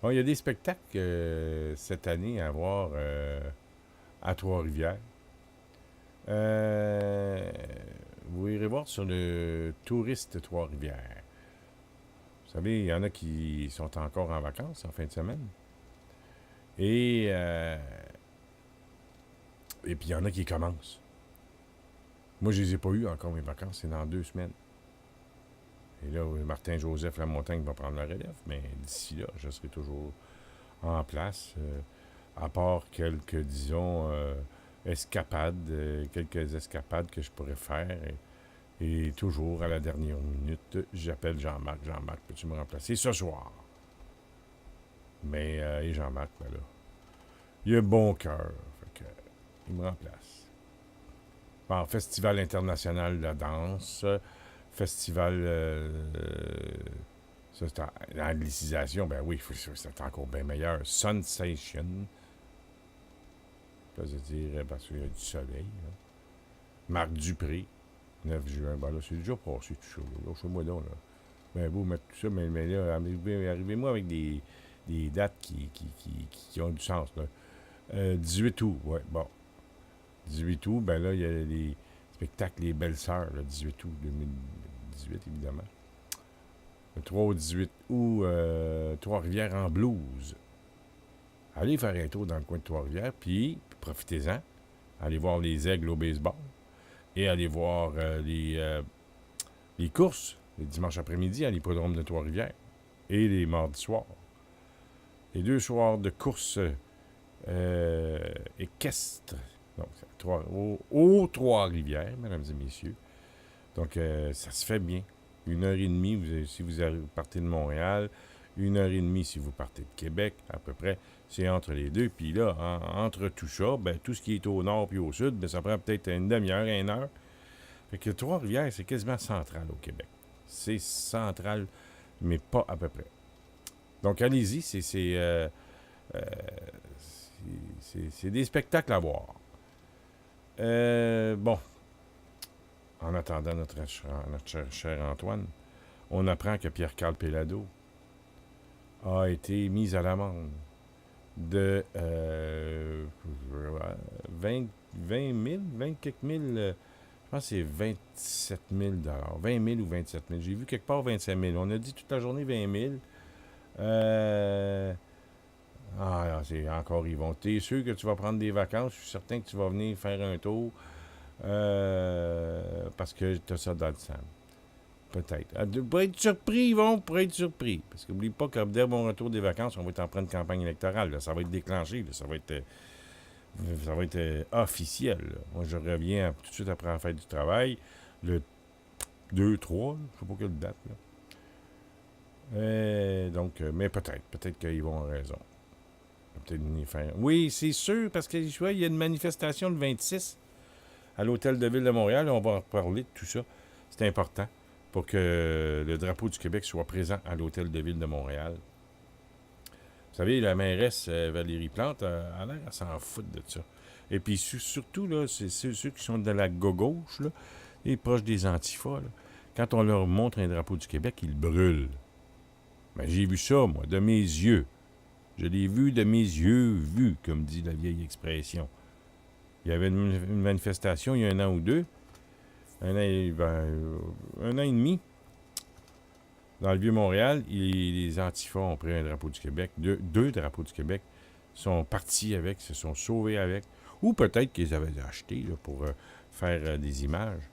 Bon, il y a des spectacles cette année à voir à Trois-Rivières. Euh, Vous irez voir sur le touriste Trois-Rivières. Vous savez, il y en a qui sont encore en vacances en fin de semaine. Et, euh, et puis, il y en a qui commencent. Moi, je les ai pas eu encore, mes vacances. C'est dans 2 semaines. Et là, Martin-Joseph Lamontagne va prendre la relève. Mais d'ici là, je serai toujours en place. À part quelques, disons, escapades, quelques escapades que je pourrais faire. Et toujours à la dernière minute, j'appelle Jean-Marc. Jean-Marc, peux-tu me remplacer ce soir? Mais, et Jean-Marc, ben là, il a bon cœur. Fait que, il me remplace. Bon, Festival international de la danse, festival, ça c'est l'anglicisation, ben oui, c'est encore bien meilleur. Sunsation, ça veut dire parce qu'il y a du soleil. Là. Marc Dupré, 9 juin, ben là, c'est déjà passé tout ça. Là, lâchez-moi donc, là. Ben vous mettre tout ça, mais là, arrivez-moi avec des dates qui ont du sens, là. 18 août, ouais, bon. 18 août, ben là, il y a les spectacles Les Belles Sœurs, le 18 août 2018, évidemment. Le 3 au 18 août, Trois-Rivières en blues. Allez faire un tour dans le coin de Trois-Rivières, puis profitez-en. Allez voir les aigles au baseball et allez voir les courses les dimanches après-midi à l'hippodrome de Trois-Rivières et les mardis soirs. Les 2 soirs de course équestre. Donc, au Trois-Rivières, mesdames et messieurs. Donc, ça se fait bien. 1 heure et demie si vous partez de Montréal, 1 heure et demie si vous partez de Québec, à peu près. C'est entre les deux. Puis là, entre tout ça, ben, tout ce qui est au nord puis au sud, ben, ça prend peut-être une demi-heure, 1 heure. Fait que Trois-Rivières, c'est quasiment central au Québec. C'est central, mais pas à peu près. Donc, allez-y, euh, c'est des spectacles à voir. Bon, en attendant notre cher Antoine, on apprend que Pierre-Carl Pellado a été mis à l'amende de 20, 20 000, 20 quelques mille, je pense que c'est 27 000 20 000 ou 27 000. J'ai vu quelque part 25 000. On a dit toute la journée 20 000. Euh, c'est encore, ils vont. T'es sûr que tu vas prendre des vacances? Je suis certain que tu vas venir faire un tour parce que tu as ça dans le sang. Peut-être. Pour être surpris, ils vont pour être surpris. Parce qu'oublie pas que dès mon retour des vacances, on va être en pleine campagne électorale. Là. Ça va être déclenché. Là. Ça va être officiel. Là. Moi, je reviens tout de suite après la fête du travail. Le 2, 3, je sais pas quelle date. Là. Donc, mais peut-être. Peut-être qu'ils vont avoir raison. Peut-être venir faire. Oui, c'est sûr, parce que je vois, il y a une manifestation le 26 à l'Hôtel de Ville de Montréal. On va en reparler de tout ça. C'est important pour que le drapeau du Québec soit présent à l'Hôtel de Ville de Montréal. Vous savez, la mairesse Valérie Plante a l'air à s'en foutre de ça. Et puis surtout, là, c'est ceux qui sont de la gauche, là, et proches des antifas, là, quand on leur montre un drapeau du Québec, ils brûlent. Ben, j'ai vu ça, moi, de mes yeux. Je l'ai vu de mes yeux vus, comme dit la vieille expression. Il y avait une manifestation il y a 1 an ou 2, un an et demi, dans le Vieux-Montréal, les antifas ont pris un drapeau du Québec, deux drapeaux du Québec, sont partis avec, se sont sauvés avec, ou peut-être qu'ils avaient acheté là, pour faire des images.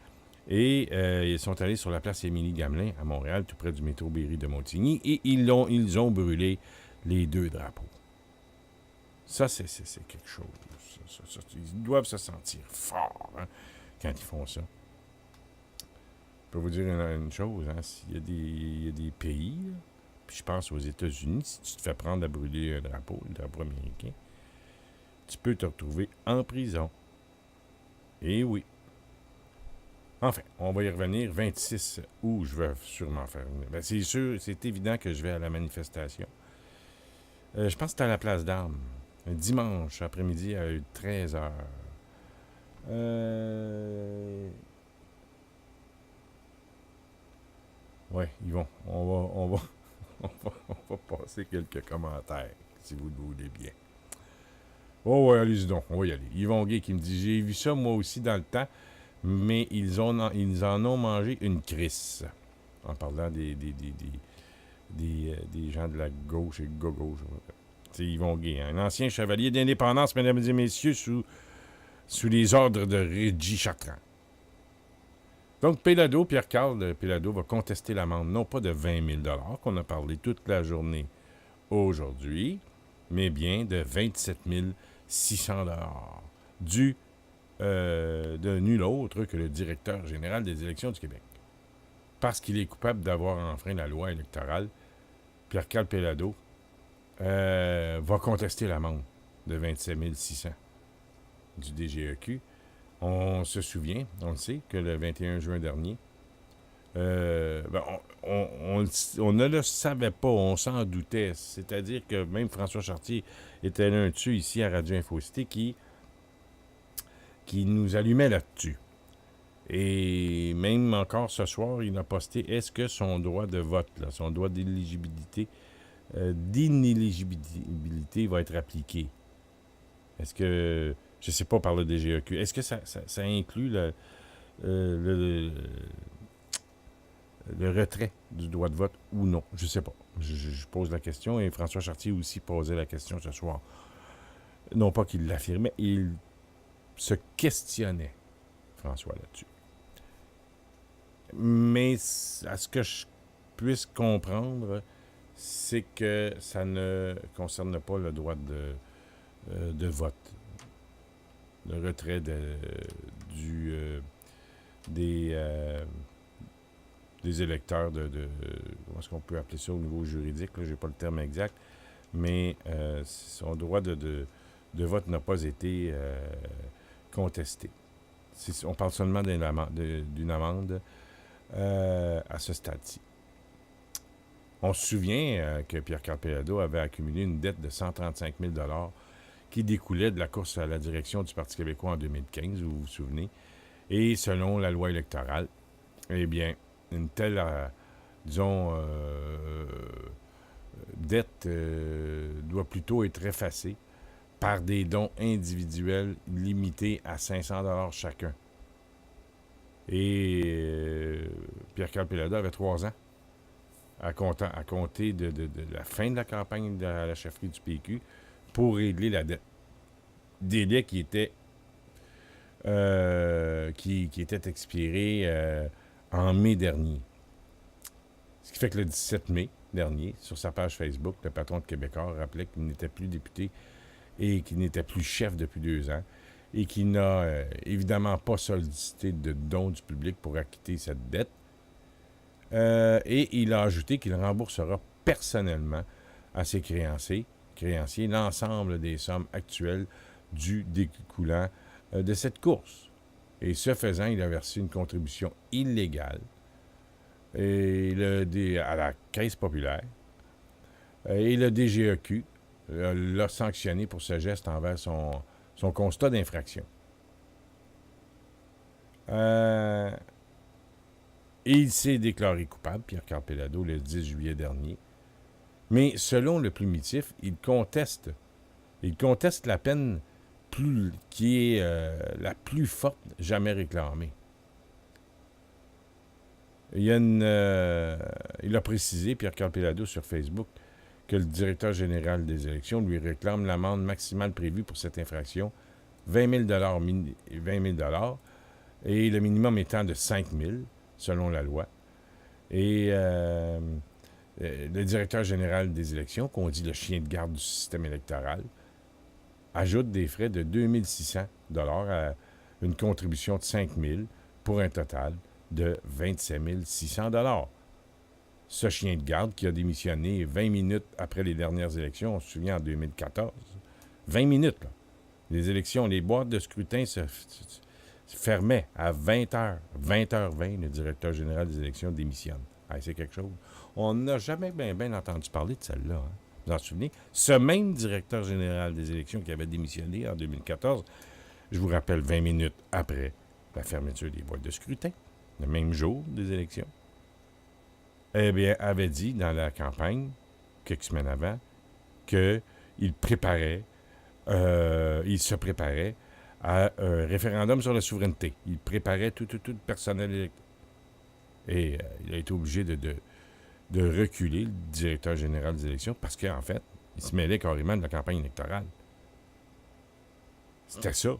Et ils sont allés sur la place Émilie-Gamelin à Montréal, tout près du métro Berry de Montigny, et ils ont brûlé les 2 drapeaux. Ça, c'est quelque chose. Ils doivent se sentir forts hein, quand ils font ça. Je peux vous dire une chose, hein, il y a des pays, là, puis je pense aux États-Unis, si tu te fais prendre à brûler un drapeau, le drapeau américain, tu peux te retrouver en prison. Et oui. Enfin, on va y revenir. 26 août, je vais sûrement faire. Ben, c'est sûr, c'est évident que je vais à la manifestation. Je pense que c'est à la place d'Armes. Un dimanche après-midi à 13 heures. Ouais, ils vont. On va on va passer quelques commentaires, si vous le voulez bien. Oh ouais, allez-y donc, on va y aller. Yvon Gay qui me dit, j'ai vu ça moi aussi dans le temps, mais ils en ont mangé une crisse. En parlant des gens de la gauche et gauche. C'est Yvon Gay, un ancien chevalier d'indépendance, mesdames et messieurs, sous les ordres de Régis Chartrand. Donc, Pierre-Carl Pellado va contester l'amende, non pas de 20 000 qu'on a parlé toute la journée aujourd'hui, mais bien de 27 600 dû de nul autre que le directeur général des élections du Québec. Parce qu'il est coupable d'avoir enfreint la loi électorale, Pierre-Carl Pellado va contester l'amende de 27 600 du DGEQ. On se souvient, on le sait, que le 21 juin dernier, on ne le savait pas, on s'en doutait. C'est-à-dire que même François Chartier était l'un dessus ici à Radio Infocité qui nous allumait là-dessus. Et même encore ce soir, il a posté, est-ce que son droit de vote, là, son droit d'inéligibilité va être appliqué? Est-ce que, je ne sais pas par le DGEQ, est-ce que ça inclut le retrait du droit de vote ou non? Je ne sais pas. Je pose la question et François Chartier aussi posait la question ce soir. Non pas qu'il l'affirmait, il se questionnait, François, là-dessus. Mais à ce que je puisse comprendre, c'est que ça ne concerne pas le droit de vote. Le retrait des électeurs comment est-ce qu'on peut appeler ça au niveau juridique, je n'ai pas le terme exact, mais son droit de vote n'a pas été contesté. On parle seulement d'une amende à ce stade-ci. On se souvient que Pierre-Carl Pellado avait accumulé une dette de 135 000 qui découlait de la course à la direction du Parti québécois en 2015, vous vous souvenez. Et selon la loi électorale, eh bien, une telle, dette doit plutôt être effacée par des dons individuels limités à 500 chacun. Et Pierre-Carl Pellado avait 3 ans à compter de la fin de la campagne de la chefferie du PQ pour régler la dette. Délai qui était expiré en mai dernier. Ce qui fait que le 17 mai dernier, sur sa page Facebook, le patron de Québécois rappelait qu'il n'était plus député et qu'il n'était plus chef depuis 2 ans et qu'il n'a évidemment pas sollicité de dons du public pour acquitter cette dette. Et il a ajouté qu'il remboursera personnellement à ses créanciers l'ensemble des sommes actuelles du découlant de cette course. Et ce faisant, il a versé une contribution illégale à la Caisse populaire. Et le DGEQ l'a sanctionné pour ce geste envers son constat d'infraction. Il s'est déclaré coupable, Pierre-Carl Pellado, le 10 juillet dernier. Mais selon le plumitif, il conteste la peine qui est la plus forte jamais réclamée. Il a précisé, Pierre-Carl Pellado, sur Facebook, que le directeur général des élections lui réclame l'amende maximale prévue pour cette infraction, 20 000 et le minimum étant de 5 000 selon la loi. Et le directeur général des élections, qu'on dit le chien de garde du système électoral, ajoute des frais de 2 600 à une contribution de 5 000 pour un total de 27 600 Ce chien de garde qui a démissionné 20 minutes après les dernières élections, on se souvient en 2014, 20 minutes, là. Les élections, les boîtes de scrutin se fermaient à 20h. 20h20, le directeur général des élections démissionne. Ah, c'est quelque chose. On n'a jamais bien entendu parler de celle-là. Hein. Vous en souvenez? Ce même directeur général des élections qui avait démissionné en 2014, je vous rappelle, 20 minutes après la fermeture des boîtes de scrutin, le même jour des élections, eh bien, avait dit dans la campagne, quelques semaines avant, qu'il préparait, il se préparait à un référendum sur la souveraineté. Il préparait tout le personnel électoral. Et il a été obligé de reculer, le directeur général des élections, parce qu'en fait, il se mêlait carrément de la campagne électorale. C'était ça.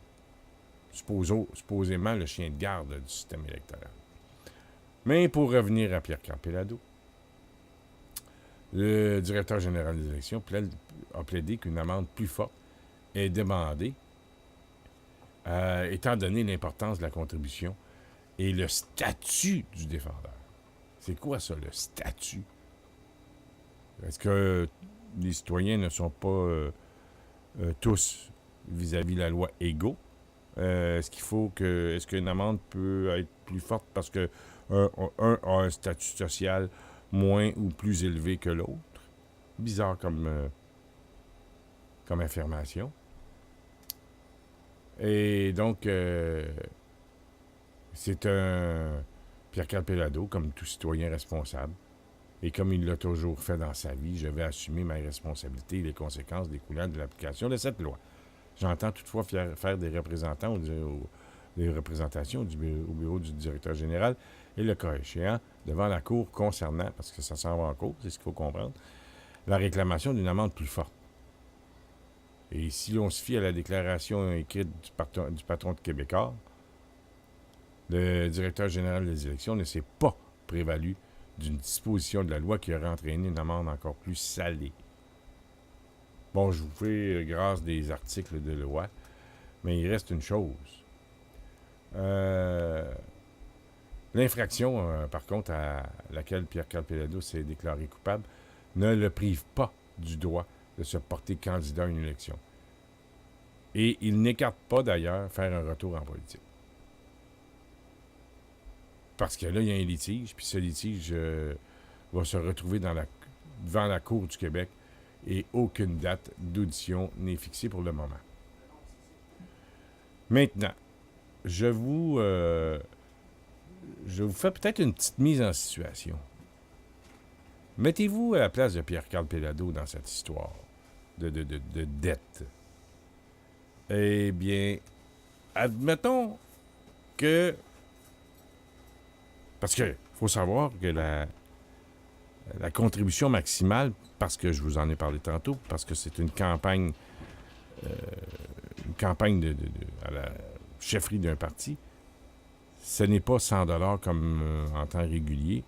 Supposément le chien de garde du système électoral. Mais pour revenir à Pierre-Carl Péladeau, le directeur général des élections a plaidé qu'une amende plus forte est demandée, étant donné l'importance de la contribution et le statut du défendeur. C'est quoi ça, le statut? Est-ce que les citoyens ne sont pas tous vis-à-vis de la loi égaux? Est-ce qu'une amende peut être plus forte parce que un a un statut social moins ou plus élevé que l'autre? Bizarre comme affirmation. Et donc, c'est un Pierre-Carl Péladeau, comme tout citoyen responsable. Et comme il l'a toujours fait dans sa vie, je vais assumer ma responsabilité et les conséquences découlant de l'application de cette loi. J'entends toutefois faire des représentants des représentations au bureau du directeur général et le cas échéant devant la Cour concernant, parce que ça s'en va en cours, c'est ce qu'il faut comprendre, la réclamation d'une amende plus forte. Et si l'on se fie à la déclaration écrite du patron de Québécois, le directeur général des élections ne s'est pas prévalu d'une disposition de la loi qui aurait entraîné une amende encore plus salée. Bon, je vous fais grâce des articles de loi, mais il reste une chose. L'infraction, par contre, à laquelle Pierre-Carl Péladeau s'est déclaré coupable, ne le prive pas du droit de se porter candidat à une élection. Et il n'écarte pas, d'ailleurs, faire un retour en politique. Parce que là, il y a un litige, puis ce litige va se retrouver devant la Cour du Québec et aucune date d'audition n'est fixée pour le moment. Maintenant, je vous fais peut-être une petite mise en situation. Mettez-vous à la place de Pierre-Carl Péladeau dans cette histoire de dette. Eh bien, admettons que... Parce qu'il faut savoir que la contribution maximale, parce que je vous en ai parlé tantôt, parce que c'est une campagne à la chefferie d'un parti, ce n'est pas 100$ comme en temps régulier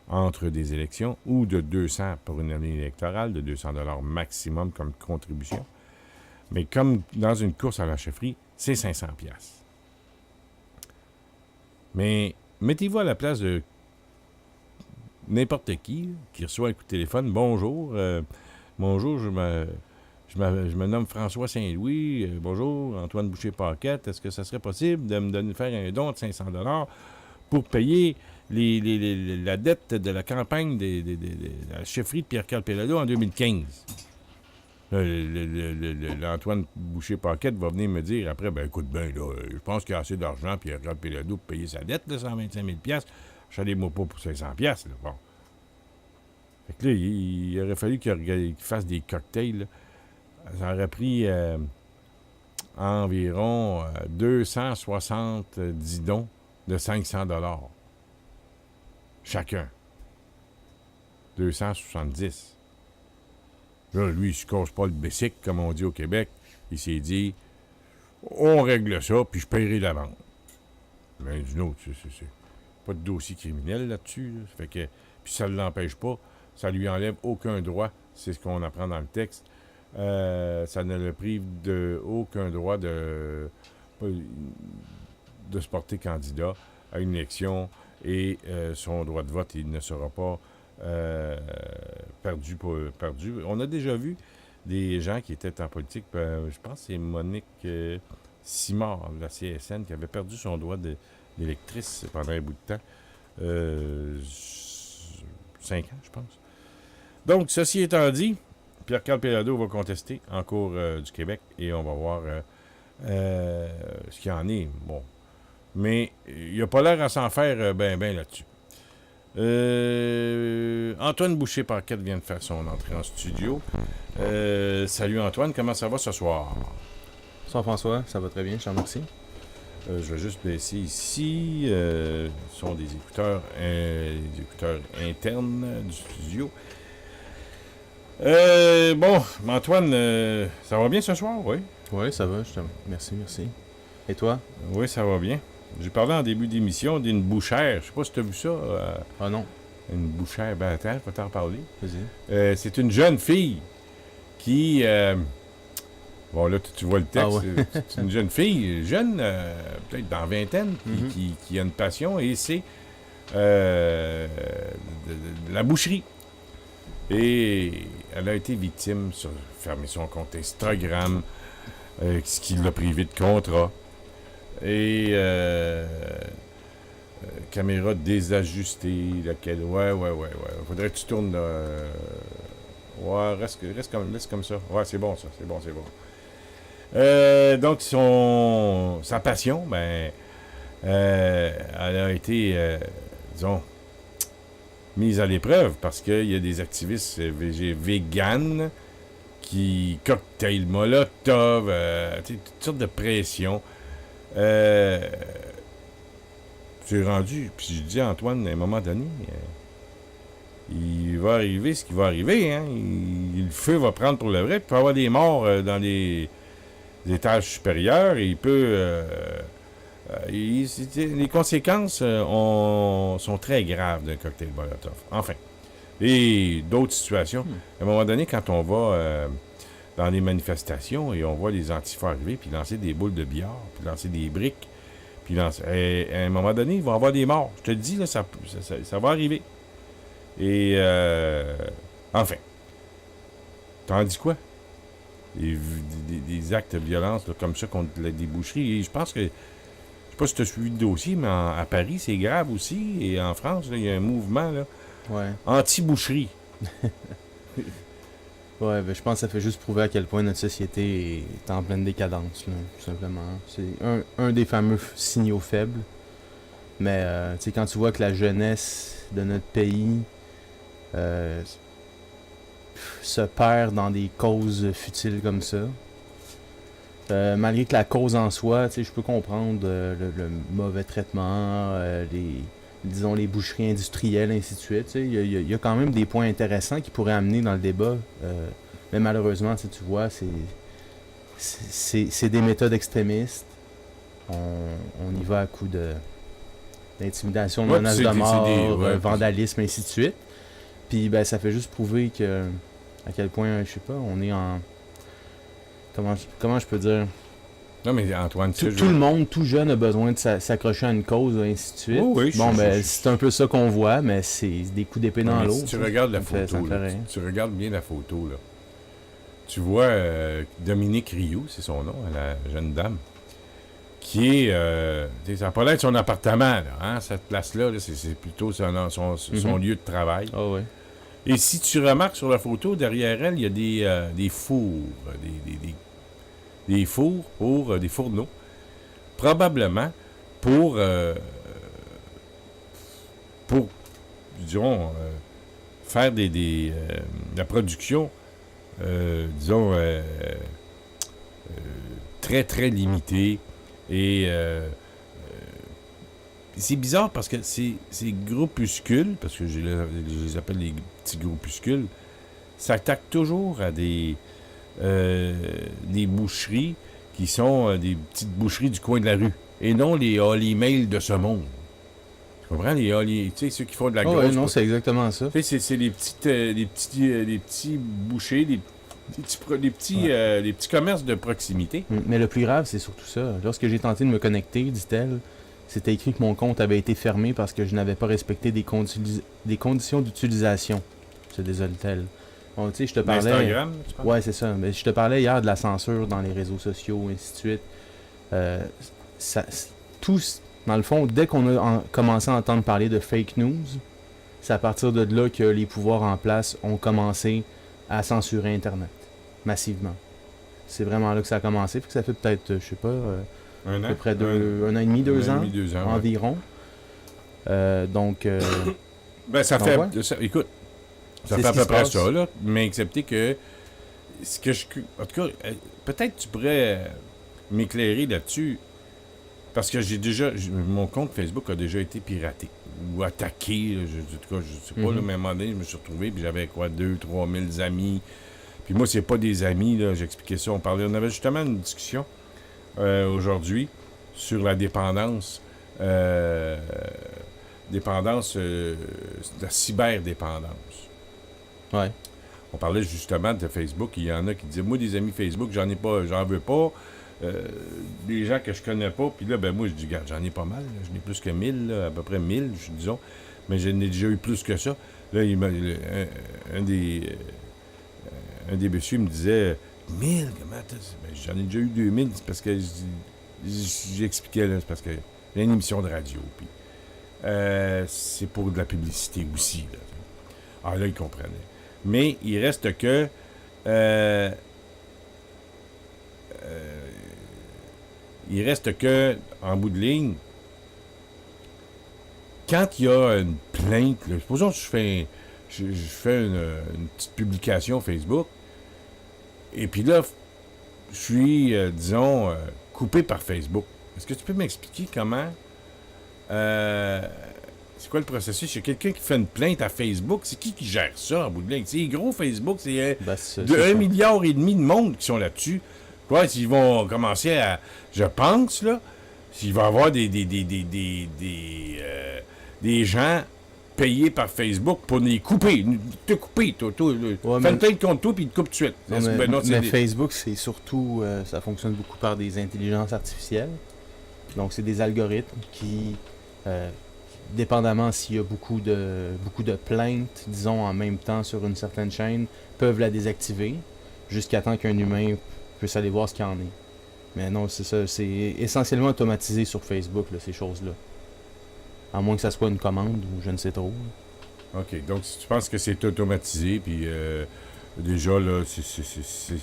entre des élections, ou de 200 pour une année électorale, de 200$ maximum comme contribution. Mais comme dans une course à la chefferie, c'est 500$. Mais mettez-vous à la place de n'importe qui reçoit un coup de téléphone. Bonjour, bonjour, je me nomme François Saint-Louis. Bonjour, Antoine Boucher-Paquette. Est-ce que ça serait possible de me faire un don de 500$ pour payer la dette de la campagne de la chefferie de Pierre-Carl Péladeau en 2015? L'Antoine Boucher-Paquette va venir me dire après, ben écoute bien, là, je pense qu'il y a assez d'argent Pierre-Carl Péladeau pour payer sa dette, là, 125 000$. Achetez-moi pas pour 500$, là. Bon. Fait que là, il aurait fallu qu'il fasse des cocktails, là. Ça aurait pris environ 270 dons de 500$ chacun. 270. Là, lui, il se casse pas le bessic, comme on dit au Québec. Il s'est dit, on règle ça, puis je paierai la vente. Mais d'une autre, c'est pas de dossier criminel là-dessus. Là. Fait que, puis ça ne l'empêche pas. Ça lui enlève aucun droit. C'est ce qu'on apprend dans le texte. Ça ne le prive de aucun droit de se porter candidat à une élection et son droit de vote, il ne sera pas perdu. On a déjà vu des gens qui étaient en politique, je pense que c'est Monique Simard de la CSN qui avait perdu son droit d'électrice pendant un bout de temps. 5 ans, je pense. Donc, ceci étant dit, Pierre-Carl Péladeau va contester en Cour du Québec et on va voir ce qu'il y en est. Bon. Mais il n'a pas l'air à s'en faire ben là-dessus. Antoine Boucher-Paquette vient de faire son entrée en studio. Salut Antoine, comment ça va ce soir? Bonsoir François, ça va très bien, je te remercie. Je vais juste baisser ici. Ce sont des écouteurs internes du studio. Bon, Antoine, ça va bien ce soir, oui? Oui, ça va, merci. Et toi? Oui, ça va bien. J'ai parlé en début d'émission d'une bouchère. Je sais pas si tu as vu ça. Ah non. Une bouchère. Ben attends, je vais t'en parler. Vas-y. C'est une jeune fille qui... bon, là, tu vois le texte. Ah ouais. C'est une jeune fille, jeune, peut-être dans la vingtaine, qui a une passion, et c'est de la boucherie. Et elle a été victime, fermer son compte Instagram, ce qui l'a privé de contrat. Et caméra désajustée, laquelle... Ouais. Faudrait que tu tournes... Ouais, laisse comme ça. Ouais, c'est bon, ça. C'est bon. Donc, sa passion, ben... elle a été, disons, mise à l'épreuve parce qu'il y a des activistes véganes qui cocktail molotov, toutes sortes de pressions. C'est rendu, puis je dis à Antoine, à un moment donné, il va arriver ce qui va arriver, hein. Le feu va prendre pour le vrai, puis il peut y avoir des morts dans les étages supérieurs, et il peut... les conséquences sont très graves d'un cocktail Molotov. Enfin. Et d'autres situations. À un moment donné, quand on va dans les manifestations et on voit les antifas arriver, puis lancer des boules de billard, puis lancer des briques, puis à un moment donné, il va y avoir des morts. Je te le dis, là, ça va arriver. Et enfin. T'en dis quoi? Des actes de violence là, comme ça contre des boucheries. Et je pense que... Je sais pas si tu as suivi le dossier, mais à Paris, c'est grave aussi. Et en France, il y a un mouvement là, anti-boucherie. Ouais, ben, je pense que ça fait juste prouver à quel point notre société est en pleine décadence, là, tout simplement. C'est un des fameux signaux faibles. Mais tu sais, quand tu vois que la jeunesse de notre pays se perd dans des causes futiles comme ça, malgré que la cause en soi, tu sais, je peux comprendre le mauvais traitement, les boucheries industrielles, ainsi de suite. Tu sais, il y a quand même des points intéressants qui pourraient amener dans le débat. Mais malheureusement, tu vois, c'est des méthodes extrémistes. On y va à coup d'intimidation, de menaces de mort, vandalisme, ainsi de suite. Puis ben, ça fait juste prouver que à quel point, je sais pas, on est en... Comment je peux dire? Non, mais Antoine, tout le monde, tout jeune, a besoin de s'accrocher à une cause, ainsi de suite. Oh, oui, c'est un peu ça qu'on voit, mais c'est des coups d'épée dans l'eau. Si tu regardes la photo, tu regardes bien la photo, là, tu vois Dominique Rioux, c'est son nom, la jeune dame, qui est... ça n'a pas l'air de son appartement, là, hein, cette place-là, c'est plutôt son lieu de travail. Oh, ouais. Et si tu remarques sur la photo, derrière elle, il y a des fours, des fours pour des fourneaux, probablement pour disons, faire la production, disons, très, très limitée. Et c'est bizarre parce que ces groupuscules, parce que je les appelle les petits groupuscules, s'attaquent toujours à des boucheries qui sont des petites boucheries du coin de la rue, et non les Holy Mail de ce monde. Tu comprends? Les Holy, tu sais, ceux qui font de la grosse... Ouais, non, c'est exactement ça. Tu sais, c'est les petits bouchers, les petits commerces de proximité. Mais le plus grave, c'est surtout ça. Lorsque j'ai tenté de me connecter, dit-elle, c'était écrit que mon compte avait été fermé parce que je n'avais pas respecté des conditions d'utilisation. Se désole-t-elle. Bon, tu sais, je te parlais... Instagram, tu parles? Ouais, c'est ça. Mais je te parlais hier de la censure dans les réseaux sociaux, ainsi de suite. Dans le fond, dès qu'on a commencé à entendre parler de fake news, c'est à partir de là que les pouvoirs en place ont commencé à censurer Internet, massivement. C'est vraiment là que ça a commencé. Puis que ça fait peut-être, je sais pas, à peu près un an et demi, 2 ans, environ. Donc, Ben, ça Donc, fait. ouais. Écoute, ça C'est fait à ce qui peu se près passe. ça, là. Mais excepté que. Ce que je. En tout cas, peut-être tu pourrais m'éclairer là-dessus. Parce que mon compte Facebook a déjà été piraté. Ou attaqué. Là, en tout cas, je sais pas, là, mais à un moment donné, je me suis retrouvé. Puis j'avais quoi, 2-3 000 amis. Puis moi, c'est pas des amis, là. J'expliquais ça. On avait justement une discussion aujourd'hui sur la dépendance. La cyberdépendance. Ouais. On parlait justement de Facebook. Il y en a qui disaient, moi, des amis Facebook, j'en ai pas, j'en veux pas. Des gens que je connais pas. Puis là, ben moi, je dis, regarde, j'en ai pas mal. Là. J'en ai plus que 1000, là, à peu près 1000, disons. Mais j'en ai déjà eu plus que ça. Là, un des messieurs me disait, 1000, comment t'as... Ben, j'en ai déjà eu 2000. C'est parce que j'expliquais, là, c'est parce que j'ai une émission de radio. Puis c'est pour de la publicité aussi. Là. Ah, là, ils comprenaient. Mais il reste que... il reste que, en bout de ligne, quand il y a une plainte, là, supposons que je fais une petite publication Facebook, et puis là, je suis, disons, coupé par Facebook. Est-ce que tu peux m'expliquer comment... c'est quoi le processus? Il y a quelqu'un qui fait une plainte à Facebook. C'est qui gère ça, en bout de ligne? C'est gros, Facebook, c'est Ben, c'est 1,5 milliard de monde qui sont là-dessus. Quoi, s'ils vont commencer à... Je pense, là, s'il va y avoir des gens payés par Facebook pour les couper. Te couper, toi. Ouais, Fais une plainte contre toi, puis ils te coupent tout de suite. Non, mais, Ben non, mais Facebook, c'est surtout... ça fonctionne beaucoup par des intelligences artificielles. Donc, c'est des algorithmes qui... dépendamment s'il y a beaucoup de plaintes, disons, en même temps sur une certaine chaîne, peuvent la désactiver jusqu'à temps qu'un humain puisse aller voir ce qu'il y en est. Mais non, c'est ça. C'est essentiellement automatisé sur Facebook, là, ces choses-là. À moins que ça soit une commande ou je ne sais trop. OK. Donc, si tu penses que c'est automatisé, puis déjà, là, c'est...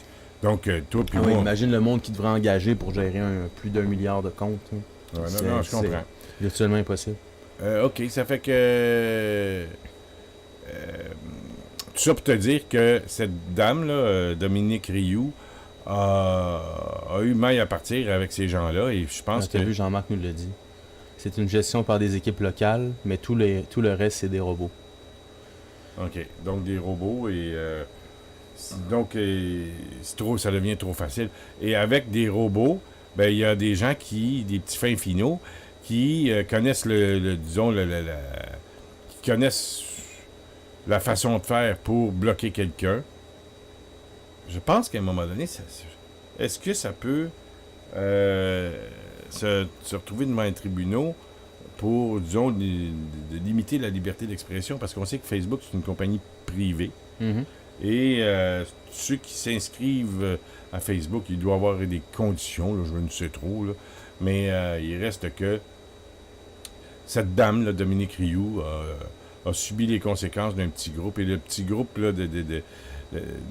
Donc, toi, puis Ah oui, moi... imagine le monde qui devrait engager pour gérer plus d'1 milliard de comptes. Hein. Ouais, non, je comprends. C'est virtuellement impossible. OK, ça fait que... tout ça pour te dire que cette dame-là, Dominique Rioux, a eu maille à partir avec ces gens-là, et je pense Ah, t'as vu, Jean-Marc nous l'a dit. C'est une gestion par des équipes locales, mais tout le reste, c'est des robots. OK, donc des robots, et... donc, ça devient trop facile. Et avec des robots, ben il y a des gens des petits fins finaux, qui connaissent qui connaissent la façon de faire pour bloquer quelqu'un. Je pense qu'à un moment donné, est-ce que ça peut se retrouver devant un tribunal pour, disons, de limiter la liberté d'expression? Parce qu'on sait que Facebook, c'est une compagnie privée. Mhm. Et ceux qui s'inscrivent à Facebook, il doit y avoir des conditions, là, je ne sais trop, là, mais il reste que cette dame, là, Dominique Rioux, a subi les conséquences d'un petit groupe. Et le petit groupe là,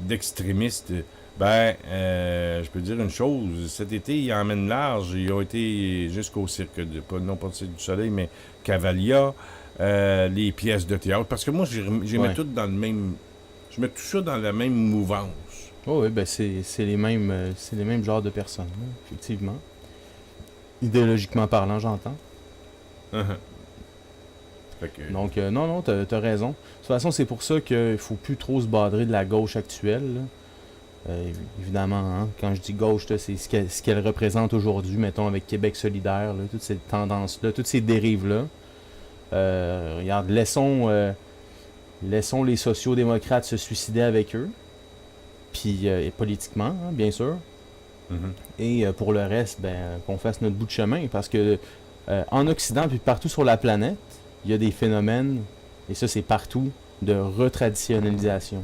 d'extrémistes, je peux dire une chose. Cet été, ils emmènent large. Ils ont été jusqu'au cirque, non pas le Cirque du Soleil, mais Cavalia, les pièces de théâtre. Parce que moi, j'ai mets tout dans le même... Je mets tout ça dans la même mouvance. Oh oui, ben c'est les mêmes genres de personnes, là, effectivement. Idéologiquement parlant, j'entends. Fait que... Donc, non, t'as raison. De toute façon, c'est pour ça qu'il faut plus trop se badrer de la gauche actuelle. Là. Évidemment, hein, quand je dis gauche, là, c'est ce qu'elle représente aujourd'hui, mettons, avec Québec solidaire, là, toutes ces tendances-là, toutes ces dérives-là. Regarde, laissons les sociaux-démocrates se suicider avec eux. Puis, et politiquement, hein, bien sûr. Mm-hmm. Et pour le reste, qu'on fasse notre bout de chemin. Parce que en Occident, puis partout sur la planète, il y a des phénomènes, et ça c'est partout, de retraditionnalisation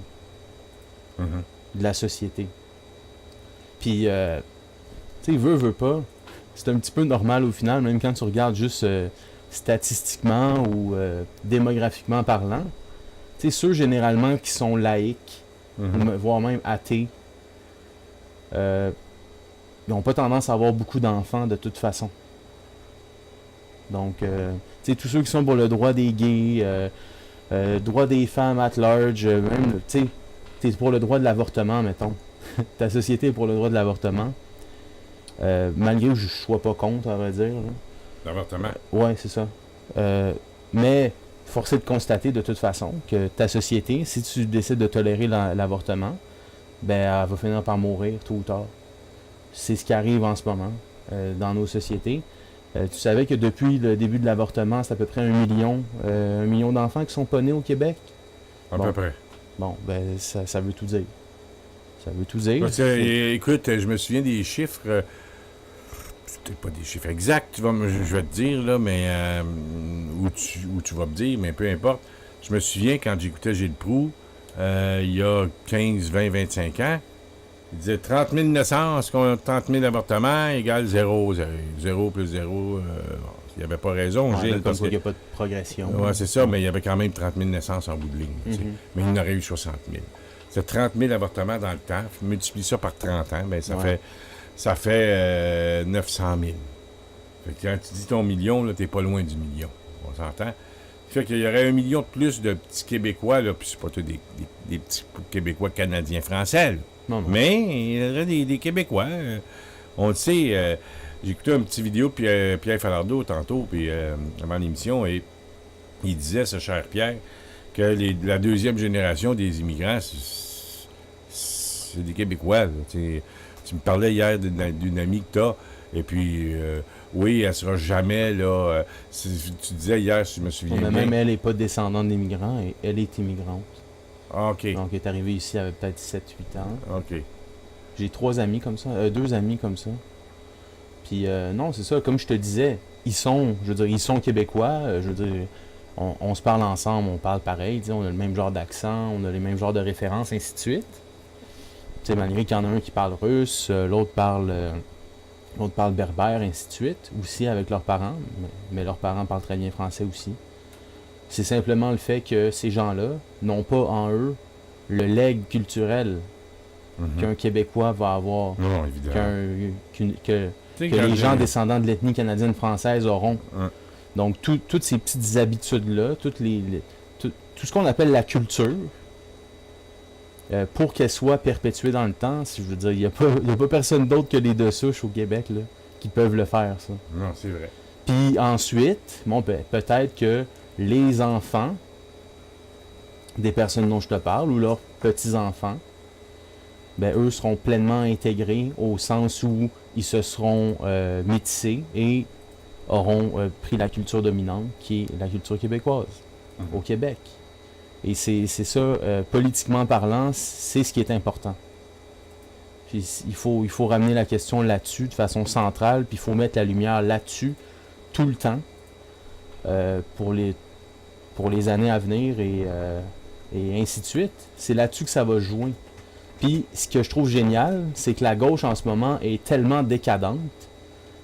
de la société. Puis, tu sais, veut pas, c'est un petit peu normal au final, même quand tu regardes juste statistiquement ou démographiquement parlant. Tu sais, ceux généralement qui sont laïcs, voire même athées, ils n'ont pas tendance à avoir beaucoup d'enfants de toute façon. Donc, tu sais, tous ceux qui sont pour le droit des gays, droit des femmes at large, même, tu sais, t'es pour le droit de l'avortement, mettons. Ta société est pour le droit de l'avortement. Malgré que je sois pas contre, à vrai dire. Là. L'avortement. Ouais, c'est ça. Mais force est de constater de toute façon que ta société, si tu décides de tolérer l'avortement, ben elle va finir par mourir tôt ou tard. C'est ce qui arrive en ce moment dans nos sociétés. Tu savais que depuis le début de l'avortement, c'est à peu près 1 million d'enfants qui sont pas nés au Québec? À peu près. Bon, ben ça veut tout dire. Ça veut tout dire. Parce que, écoute, je me souviens des chiffres. C'est peut-être pas des chiffres exacts, je vais te dire, là, mais où tu vas me dire, mais peu importe. Je me souviens quand j'écoutais Gilles Proulx, il y a 15, 20, 25 ans, il disait 30 000 naissances contre 30 000 avortements égale 0. 0 plus 0. Il n'y avait pas raison, Gilles. Parce qu'il n'y a pas de progression. Oui, c'est ça, mais il y avait quand même 30 000 naissances en bout de ligne. Mais il y en aurait eu 60 000. C'est 30 000 avortements dans le temps. Multiplie ça par 30 ans, ben ça fait 900 000. Fait que quand tu dis ton million, là, t'es pas loin du million. On s'entend? Fait qu'il y aurait 1 million de plus de petits Québécois, là, puis c'est pas tous des petits Québécois canadiens français, là. Non. Mais il y aurait des Québécois. On le sait, j'ai écouté une petite vidéo de Pierre Falardeau tantôt, puis avant l'émission, et il disait, ce cher Pierre, que la deuxième génération des immigrants, c'est des Québécois. Là, tu me parlais hier d'une amie que t'as, et puis, oui, elle sera jamais, là... tu disais hier, si je me souviens bien... Même elle n'est pas descendante d'immigrants, elle est immigrante. Ah, OK. Donc, elle est arrivée ici, elle avait peut-être 7-8 ans. OK. J'ai 2 amis comme ça. Puis, non, c'est ça, comme je te disais, ils sont Québécois. Je veux dire, on se parle ensemble, on parle pareil, on a le même genre d'accent, on a les mêmes genres de références, ainsi de suite. Tu sais, malgré qu'il y en a un qui parle russe, l'autre parle berbère, ainsi de suite, aussi avec leurs parents, mais leurs parents parlent très bien français aussi. C'est simplement le fait que ces gens-là n'ont pas en eux le legs culturel qu'un Québécois va avoir, non, évidemment. que les gens descendants de l'ethnie canadienne française auront. Donc, toutes ces petites habitudes-là, tout ce qu'on appelle la culture, pour qu'elle soit perpétuée dans le temps, si je veux dire, il n'y a pas personne d'autre que les deux souches au Québec là, qui peuvent le faire, ça. Non, c'est vrai. Puis ensuite, bon, peut-être que les enfants des personnes dont je te parle, ou leurs petits-enfants, ben, eux seront pleinement intégrés au sens où ils se seront métissés et auront pris la culture dominante, qui est la culture québécoise, au Québec. Et c'est ça, politiquement parlant, c'est ce qui est important. Puis il faut ramener la question là-dessus de façon centrale, puis il faut mettre la lumière là-dessus tout le temps pour les années à venir et ainsi de suite. C'est là-dessus que ça va jouer. Puis ce que je trouve génial, c'est que la gauche en ce moment est tellement décadente,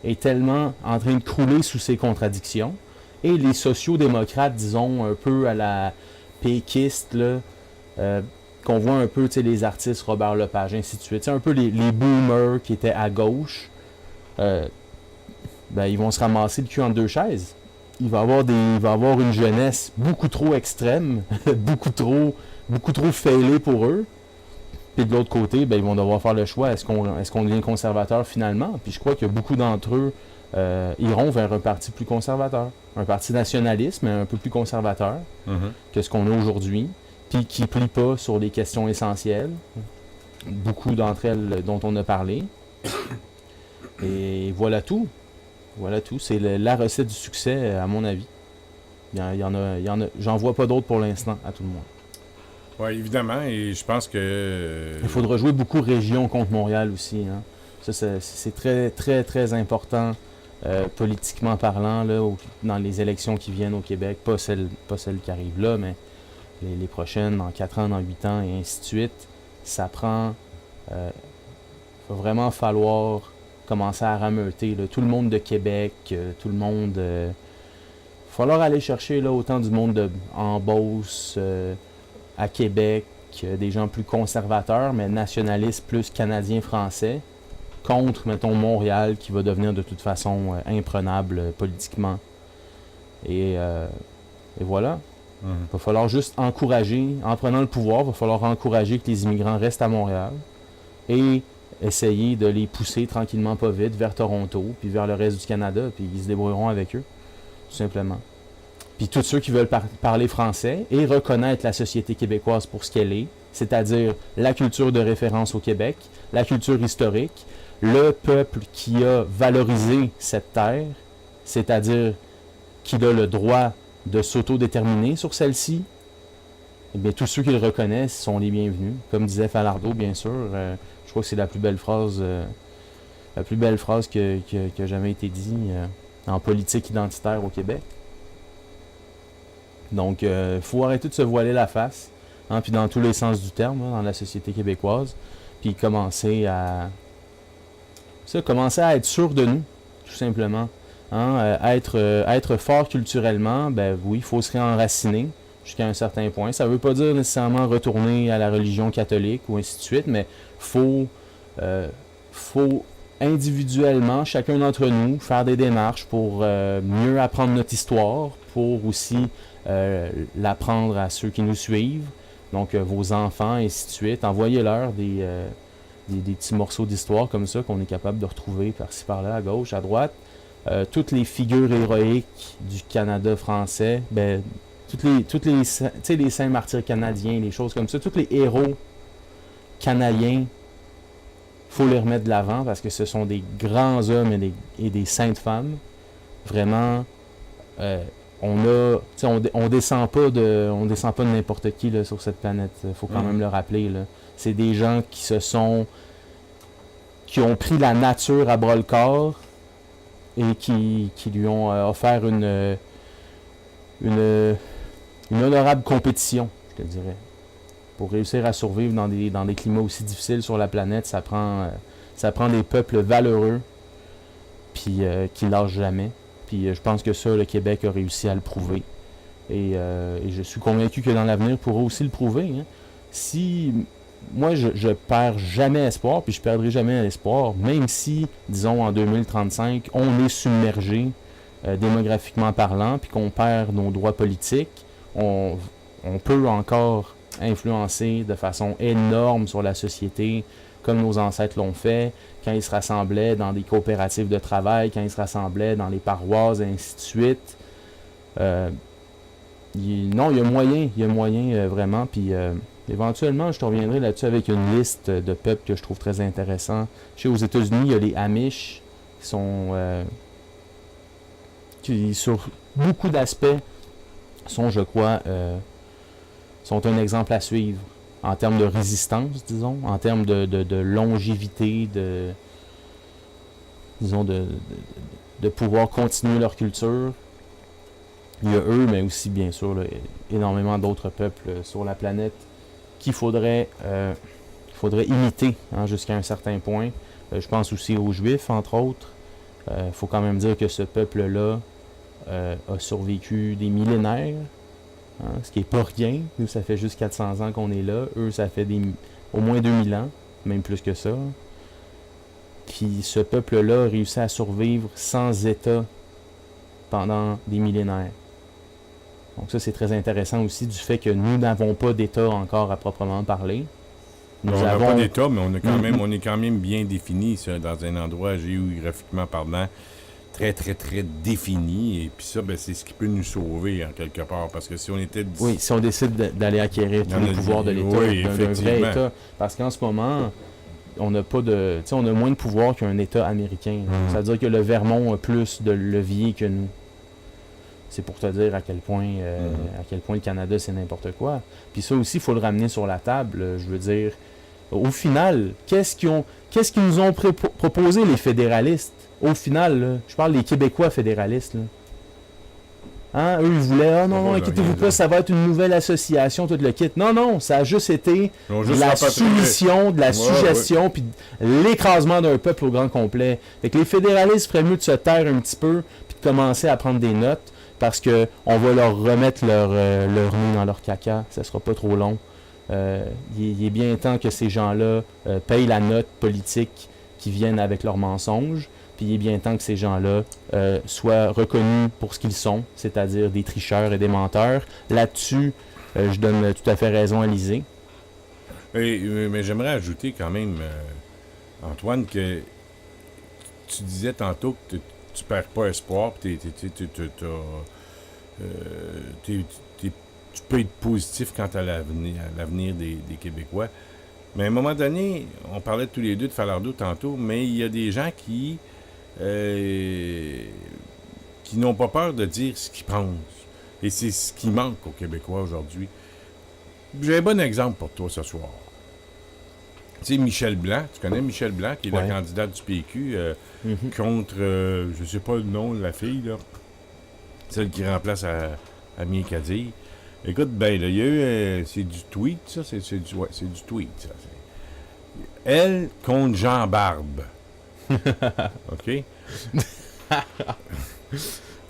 est tellement en train de crouler sous ses contradictions, et les sociaux-démocrates, disons, un peu à la péquiste, là, qu'on voit un peu, tu sais, les artistes Robert Lepage, ainsi de suite. C'est un peu les boomers qui étaient à gauche. Ben, ils vont se ramasser le cul entre deux chaises. Il va y avoir une jeunesse beaucoup trop extrême, beaucoup trop failée pour eux. Puis de l'autre côté, ben, ils vont devoir faire le choix. Est-ce qu'on devient conservateur finalement? Puis je crois que beaucoup d'entre eux iront vers un parti plus conservateur. Un parti nationaliste, mais un peu plus conservateur que ce qu'on a aujourd'hui. Puis qui ne plie pas sur les questions essentielles. Beaucoup d'entre elles dont on a parlé. Et voilà tout. Voilà tout. C'est la recette du succès, à mon avis. J'en vois pas d'autres pour l'instant, à tout le moins. Oui, évidemment, et je pense que... Il faudra jouer beaucoup région contre Montréal aussi. Hein. Ça, c'est très, très, très important, politiquement parlant, là, dans les élections qui viennent au Québec. Pas celles qui arrivent là, mais les prochaines, dans 4 ans, dans 8 ans, et ainsi de suite. Ça prend... Il va vraiment falloir commencer à rameuter là, tout le monde de Québec, tout le monde... Il va falloir aller chercher là, autant du monde en Beauce... à Québec, des gens plus conservateurs, mais nationalistes plus canadiens-français, contre, mettons, Montréal, qui va devenir de toute façon imprenable politiquement. Et voilà. Mhm. Il va falloir juste encourager, en prenant le pouvoir, il va falloir encourager que les immigrants restent à Montréal et essayer de les pousser tranquillement, pas vite, vers Toronto, puis vers le reste du Canada, puis ils se débrouilleront avec eux, tout simplement. Puis tous ceux qui veulent parler français et reconnaître la société québécoise pour ce qu'elle est, c'est-à-dire la culture de référence au Québec, la culture historique, le peuple qui a valorisé cette terre, c'est-à-dire qu'il a le droit de s'autodéterminer sur celle-ci, eh bien, tous ceux qui le reconnaissent sont les bienvenus. Comme disait Falardeau, bien sûr, je crois que c'est la plus belle phrase qui a jamais été dite en politique identitaire au Québec. Donc, faut arrêter de se voiler la face, hein, puis dans tous les sens du terme, hein, dans la société québécoise, puis commencer à être sûr de nous, tout simplement. Hein, être fort culturellement, ben oui, il faut se réenraciner jusqu'à un certain point. Ça ne veut pas dire nécessairement retourner à la religion catholique ou ainsi de suite, mais faut individuellement, chacun d'entre nous, faire des démarches pour mieux apprendre notre histoire, pour aussi l'apprendre à ceux qui nous suivent, donc vos enfants, et ainsi de suite. Envoyez-leur des petits morceaux d'histoire comme ça qu'on est capable de retrouver par-ci par-là, à gauche, à droite. Toutes les figures héroïques du Canada français, ben, les saints martyrs canadiens, les choses comme ça, tous les héros canadiens, faut les remettre de l'avant parce que ce sont des grands hommes et des saintes femmes. Vraiment, on descend pas de n'importe qui là, sur cette planète. Faut quand même le rappeler. Là. C'est des gens qui ont pris la nature à bras-le-corps et qui lui ont offert une honorable compétition, je te dirais. Pour réussir à survivre dans des climats aussi difficiles sur la planète, ça prend des peuples valeureux puis qui lâchent jamais. Puis je pense que ça, le Québec a réussi à le prouver. Et je suis convaincu que dans l'avenir, pourra aussi le prouver. Hein. Si moi, je perds jamais espoir, puis je perdrai jamais l'espoir, même si, disons, en 2035, on est submergé démographiquement parlant, puis qu'on perd nos droits politiques, on peut encore influencer de façon énorme sur la société, comme nos ancêtres l'ont fait, quand ils se rassemblaient dans des coopératives de travail, quand ils se rassemblaient dans les paroisses, et ainsi de suite. Il y a moyen vraiment, puis éventuellement, je te reviendrai là-dessus avec une liste de peuples que je trouve très intéressant. Je sais, aux États-Unis, il y a les Amish, qui sur beaucoup d'aspects, sont, je crois, sont un exemple à suivre en termes de résistance, disons, en termes de longévité, de pouvoir continuer leur culture. Il y a eux, mais aussi, bien sûr, là, énormément d'autres peuples sur la planète qu'il faudrait imiter hein, jusqu'à un certain point. Je pense aussi aux Juifs, entre autres. Il faut quand même dire que ce peuple-là a survécu des millénaires, hein, ce qui n'est pas rien. Nous, ça fait juste 400 ans qu'on est là. Eux, ça fait au moins 2000 ans, même plus que ça. Puis ce peuple-là a réussi à survivre sans État pendant des millénaires. Donc ça, c'est très intéressant aussi du fait que nous n'avons pas d'État encore à proprement parler. On n'a pas d'État, mais on est quand même bien défini ça, dans un endroit géographiquement parlant très, très, très défini. Et puis ça, ben, c'est ce qui peut nous sauver en quelque part. Parce que si on était... Oui, si on décide d'aller acquérir tous les pouvoirs de l'État, d'un vrai État. Parce qu'en ce moment, on n'a pas de... Tu sais, on a moins de pouvoir qu'un État américain. C'est-à-dire que le Vermont a plus de levier que nous. C'est pour te dire à quel point le Canada, c'est n'importe quoi. Puis ça aussi, il faut le ramener sur la table. Je veux dire, au final, qu'est-ce qu'ils nous ont proposé, les fédéralistes? Au final, là, je parle des Québécois fédéralistes. Là. Hein? Eux, ils voulaient, non, inquiétez-vous pas, ça va être une nouvelle association, tout le kit. Non, ça a juste été la soumission, de la suggestion, puis l'écrasement d'un peuple au grand complet. Fait que les fédéralistes feraient mieux de se taire un petit peu, puis de commencer à prendre des notes, parce que on va leur remettre leur nez dans leur caca, ça sera pas trop long. Il est bien temps que ces gens-là payent la note politique qui viennent avec leurs mensonges, Puis il est bien temps que ces gens-là soient reconnus pour ce qu'ils sont, c'est-à-dire des tricheurs et des menteurs. Là-dessus, je donne tout à fait raison à Lisée. Mais j'aimerais ajouter quand même, Antoine, que tu disais tantôt que tu perds pas espoir, puis tu peux être positif quant à l'avenir des Québécois. Mais à un moment donné, on parlait tous les deux de Falardeau tantôt, mais il y a des gens qui n'ont pas peur de dire ce qu'ils pensent. Et c'est ce qui manque aux Québécois aujourd'hui. J'ai un bon exemple pour toi ce soir. Tu sais, Michel Blanc, tu connais Michel Blanc, qui est la candidate du PQ contre, je sais pas le nom de la fille, là, celle qui remplace Amie Kadir. Écoute, ben, là, il y a eu, c'est du tweet, ça, c'est du tweet, ça. Elle contre Jean Barbe. OK?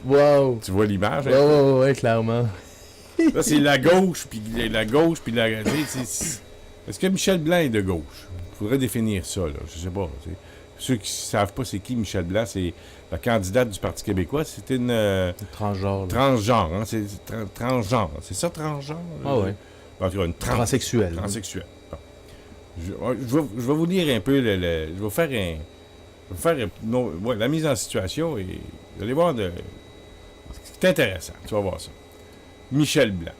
Wow! Tu vois l'image? Ouais, clairement. Là, c'est la gauche, puis la... Est-ce que Michel Blanc est de gauche? Il faudrait définir ça, là. Je sais pas. Ceux qui ne savent pas c'est qui Michel Blanc, c'est la candidate du Parti québécois. C'était une... transgenre. Transgenre, hein? C'est transgenre. C'est ça, transgenre? Ah ouais. En tout cas, une transsexuelle. Transsexuelle. Bon. Je vais vous lire un peu je vais faire la mise en situation et vous allez voir c'est intéressant. Tu vas voir ça. Michel Blanc,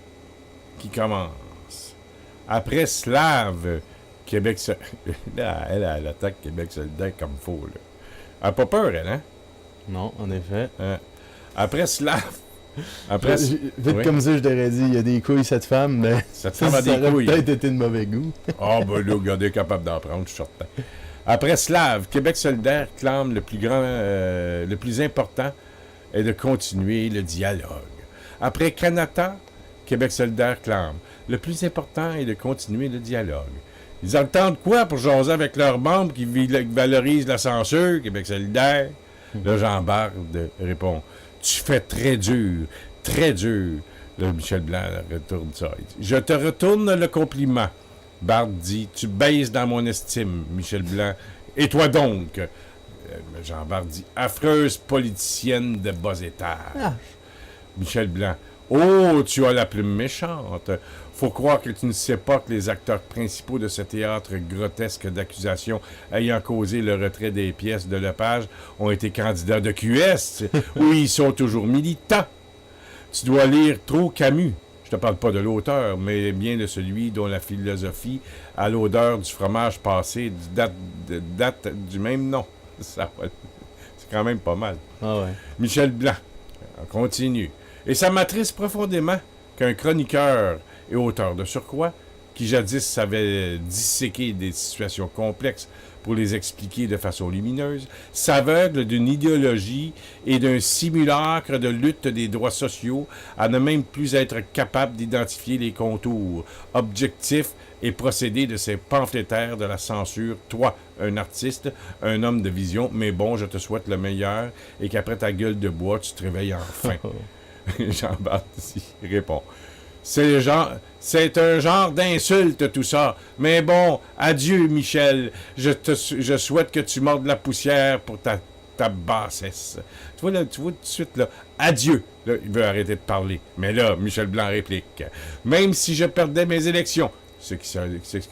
qui commence. Après Slave, Québec là, elle attaque Québec solidaire comme faux, là. Elle n'a pas peur, elle, hein? Non, en effet. Après Slave. Vite comme ça, je t'aurais dit, il y a des couilles, cette femme, mais cette femme a des couilles. Ça aurait peut-être été de mauvais goût. Ah, ben là, regardez, capable d'en prendre, je suis certain. Après Slave, Québec solidaire clame le plus important est de continuer le dialogue. Après Canada, Québec solidaire clame le plus important est de continuer le dialogue. Ils entendent quoi pour jaser avec leurs membres qui valorisent la censure, Québec solidaire? Là, Jean Barde répond « Tu fais très dur. Là, Michel Blanc retourne ça. Je te retourne le compliment. Barde dit « Tu baises dans mon estime, Michel Blanc. Et toi donc? » Jean Barde dit « Affreuse politicienne de bas étage. Ah. » Michel Blanc « Oh, tu as la plume méchante. Faut croire que tu ne sais pas que les acteurs principaux de ce théâtre grotesque d'accusations ayant causé le retrait des pièces de Lepage ont été candidats de QS, où ils sont toujours militants. Tu dois lire trop Camus. Je te parle pas de l'auteur, mais bien de celui dont la philosophie a l'odeur du fromage passé date du même nom. C'est quand même pas mal. Ah ouais. Michel Blanc, on continue. Et ça m'attriste profondément qu'un chroniqueur et auteur de surcroît, qui jadis savait disséquer des situations complexes pour les expliquer de façon lumineuse, s'aveugle d'une idéologie et d'un simulacre de lutte des droits sociaux à ne même plus être capable d'identifier les contours, objectifs et procédés de ces pamphlétaires de la censure. Toi, un artiste, un homme de vision, mais bon, je te souhaite le meilleur et qu'après ta gueule de bois, tu te réveilles enfin. Jean-Baptiste répond. C'est un genre d'insulte, tout ça. Mais bon, adieu, Michel. Je souhaite que tu mordes la poussière pour ta bassesse. Tu vois tout de suite, là, adieu. Là, il veut arrêter de parler. Mais là, Michel Blanc réplique. Même si je perdais mes élections, ce qui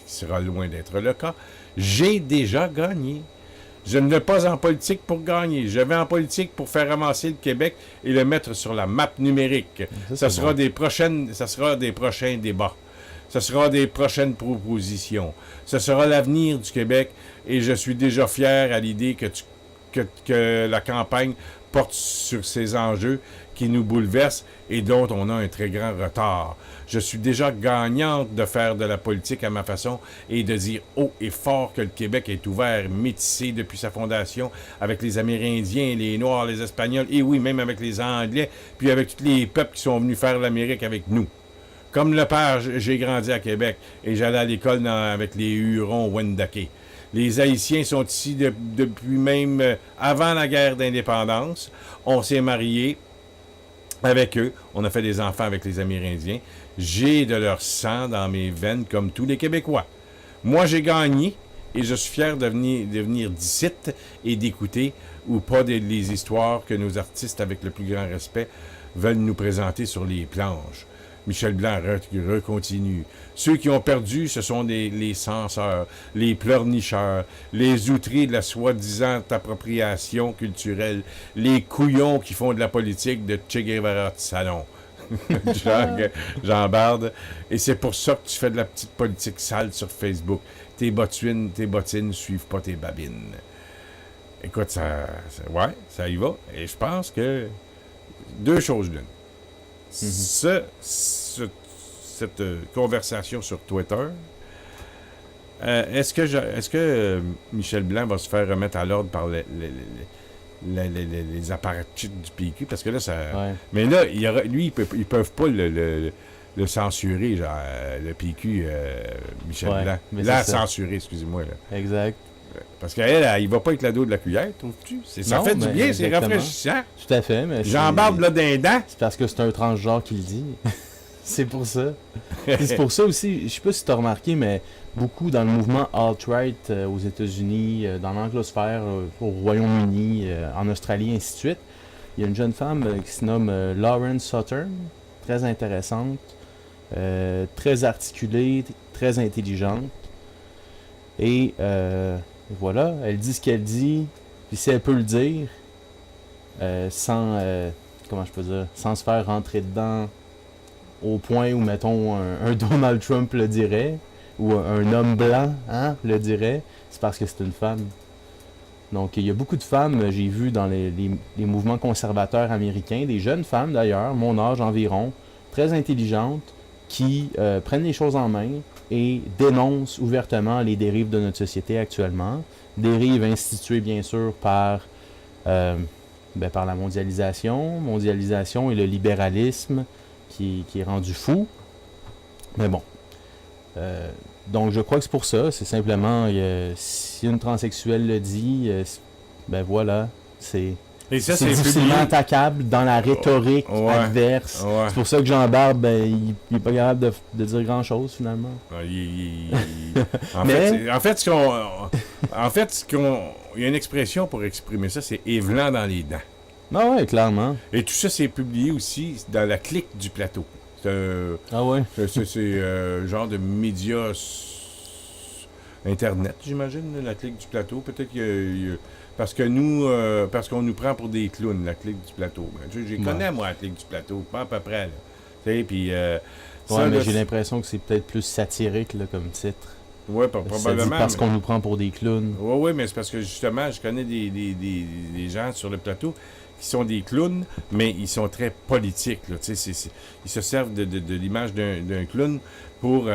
sera loin d'être le cas, j'ai déjà gagné. Je ne vais pas en politique pour gagner. Je vais en politique pour faire avancer le Québec et le mettre sur la map numérique. Ça sera des prochains débats. Ça sera des prochaines propositions. Ce sera l'avenir du Québec et je suis déjà fier à l'idée que la campagne porte sur ces enjeux qui nous bouleversent et dont on a un très grand retard. Je suis déjà gagnante de faire de la politique à ma façon et de dire haut et fort que le Québec est ouvert, métissé depuis sa fondation avec les Amérindiens, les Noirs, les Espagnols et oui, même avec les Anglais, puis avec tous les peuples qui sont venus faire l'Amérique avec nous. Comme Lepage, j'ai grandi à Québec et j'allais à l'école avec les Hurons Wendake. Les Haïtiens sont ici depuis même avant la guerre d'indépendance. On s'est mariés avec eux. On a fait des enfants avec les Amérindiens. J'ai de leur sang dans mes veines comme tous les Québécois. Moi, j'ai gagné et je suis fier de venir d'ici et d'écouter, ou pas les histoires que nos artistes, avec le plus grand respect, veulent nous présenter sur les planches. Michel Blanc recontinue. Ceux qui ont perdu, ce sont les censeurs, les pleurnicheurs, les outrés de la soi-disant appropriation culturelle, les couillons qui font de la politique de Che Guevara de salon. Jean Bard. Et c'est pour ça que tu fais de la petite politique sale sur Facebook. Tes bottines suivent pas tes babines. Écoute, ça y va. Et je pense que deux choses l'une. Cette conversation sur Twitter, est-ce que Michel Blanc va se faire remettre à l'ordre par les apparatchiks du PQ? Parce que là, ça... Ouais. Mais là, ils peuvent pas le censurer, genre, le PQ, Michel Blanc. Là, censurer, excusez-moi. Là. Exact. Parce qu'elle, il va pas avec la dos de la cuillère, trouves-tu? Ça fait du bien, c'est rafraîchissant. Tout à fait, mais J'embarque là d'un dent. C'est parce que c'est un transgenre qui le dit. C'est pour ça. C'est pour ça aussi, je sais pas si tu as remarqué, mais beaucoup dans le mouvement alt-right aux États-Unis, dans l'anglosphère, au Royaume-Uni, en Australie, ainsi de suite, il y a une jeune femme qui se nomme Lauren Southern, très intéressante, très articulée, très intelligente. Et voilà, elle dit ce qu'elle dit, puis si elle peut le dire, sans, comment je peux dire, sans se faire rentrer dedans au point où, mettons, un Donald Trump le dirait, ou un homme blanc le dirait, c'est parce que c'est une femme. Donc, il y a beaucoup de femmes, j'ai vu dans les mouvements conservateurs américains, des jeunes femmes d'ailleurs, mon âge environ, très intelligentes, qui prennent les choses en main et dénoncent ouvertement les dérives de notre société actuellement. Dérives instituées, bien sûr, par la mondialisation et le libéralisme qui est rendu fou. Mais bon. Donc, je crois que c'est pour ça. C'est simplement, si une transsexuelle le dit, ben voilà, c'est difficilement attaquable dans la rhétorique adverse. Ouais. C'est pour ça que Jean Bard, il n'est pas capable de dire grand-chose, finalement. En fait, il y a une expression pour exprimer ça, c'est « évelant dans les dents ». Ah ouais, clairement. Et tout ça, c'est publié aussi dans la clique du plateau. C'est genre de médias Internet, j'imagine, la clique du plateau. Peut-être parce qu'on nous prend pour des clowns, la clique du plateau. Je connais, moi, la clique du plateau, pas à peu près. Puis, mais j'ai l'impression que c'est peut-être plus satirique là, comme titre. Oui, probablement. Parce qu'on nous prend pour des clowns. Oui, mais c'est parce que justement, je connais des gens sur le plateau qui sont des clowns, mais ils sont très politiques. Là, ils se servent de l'image d'un clown pour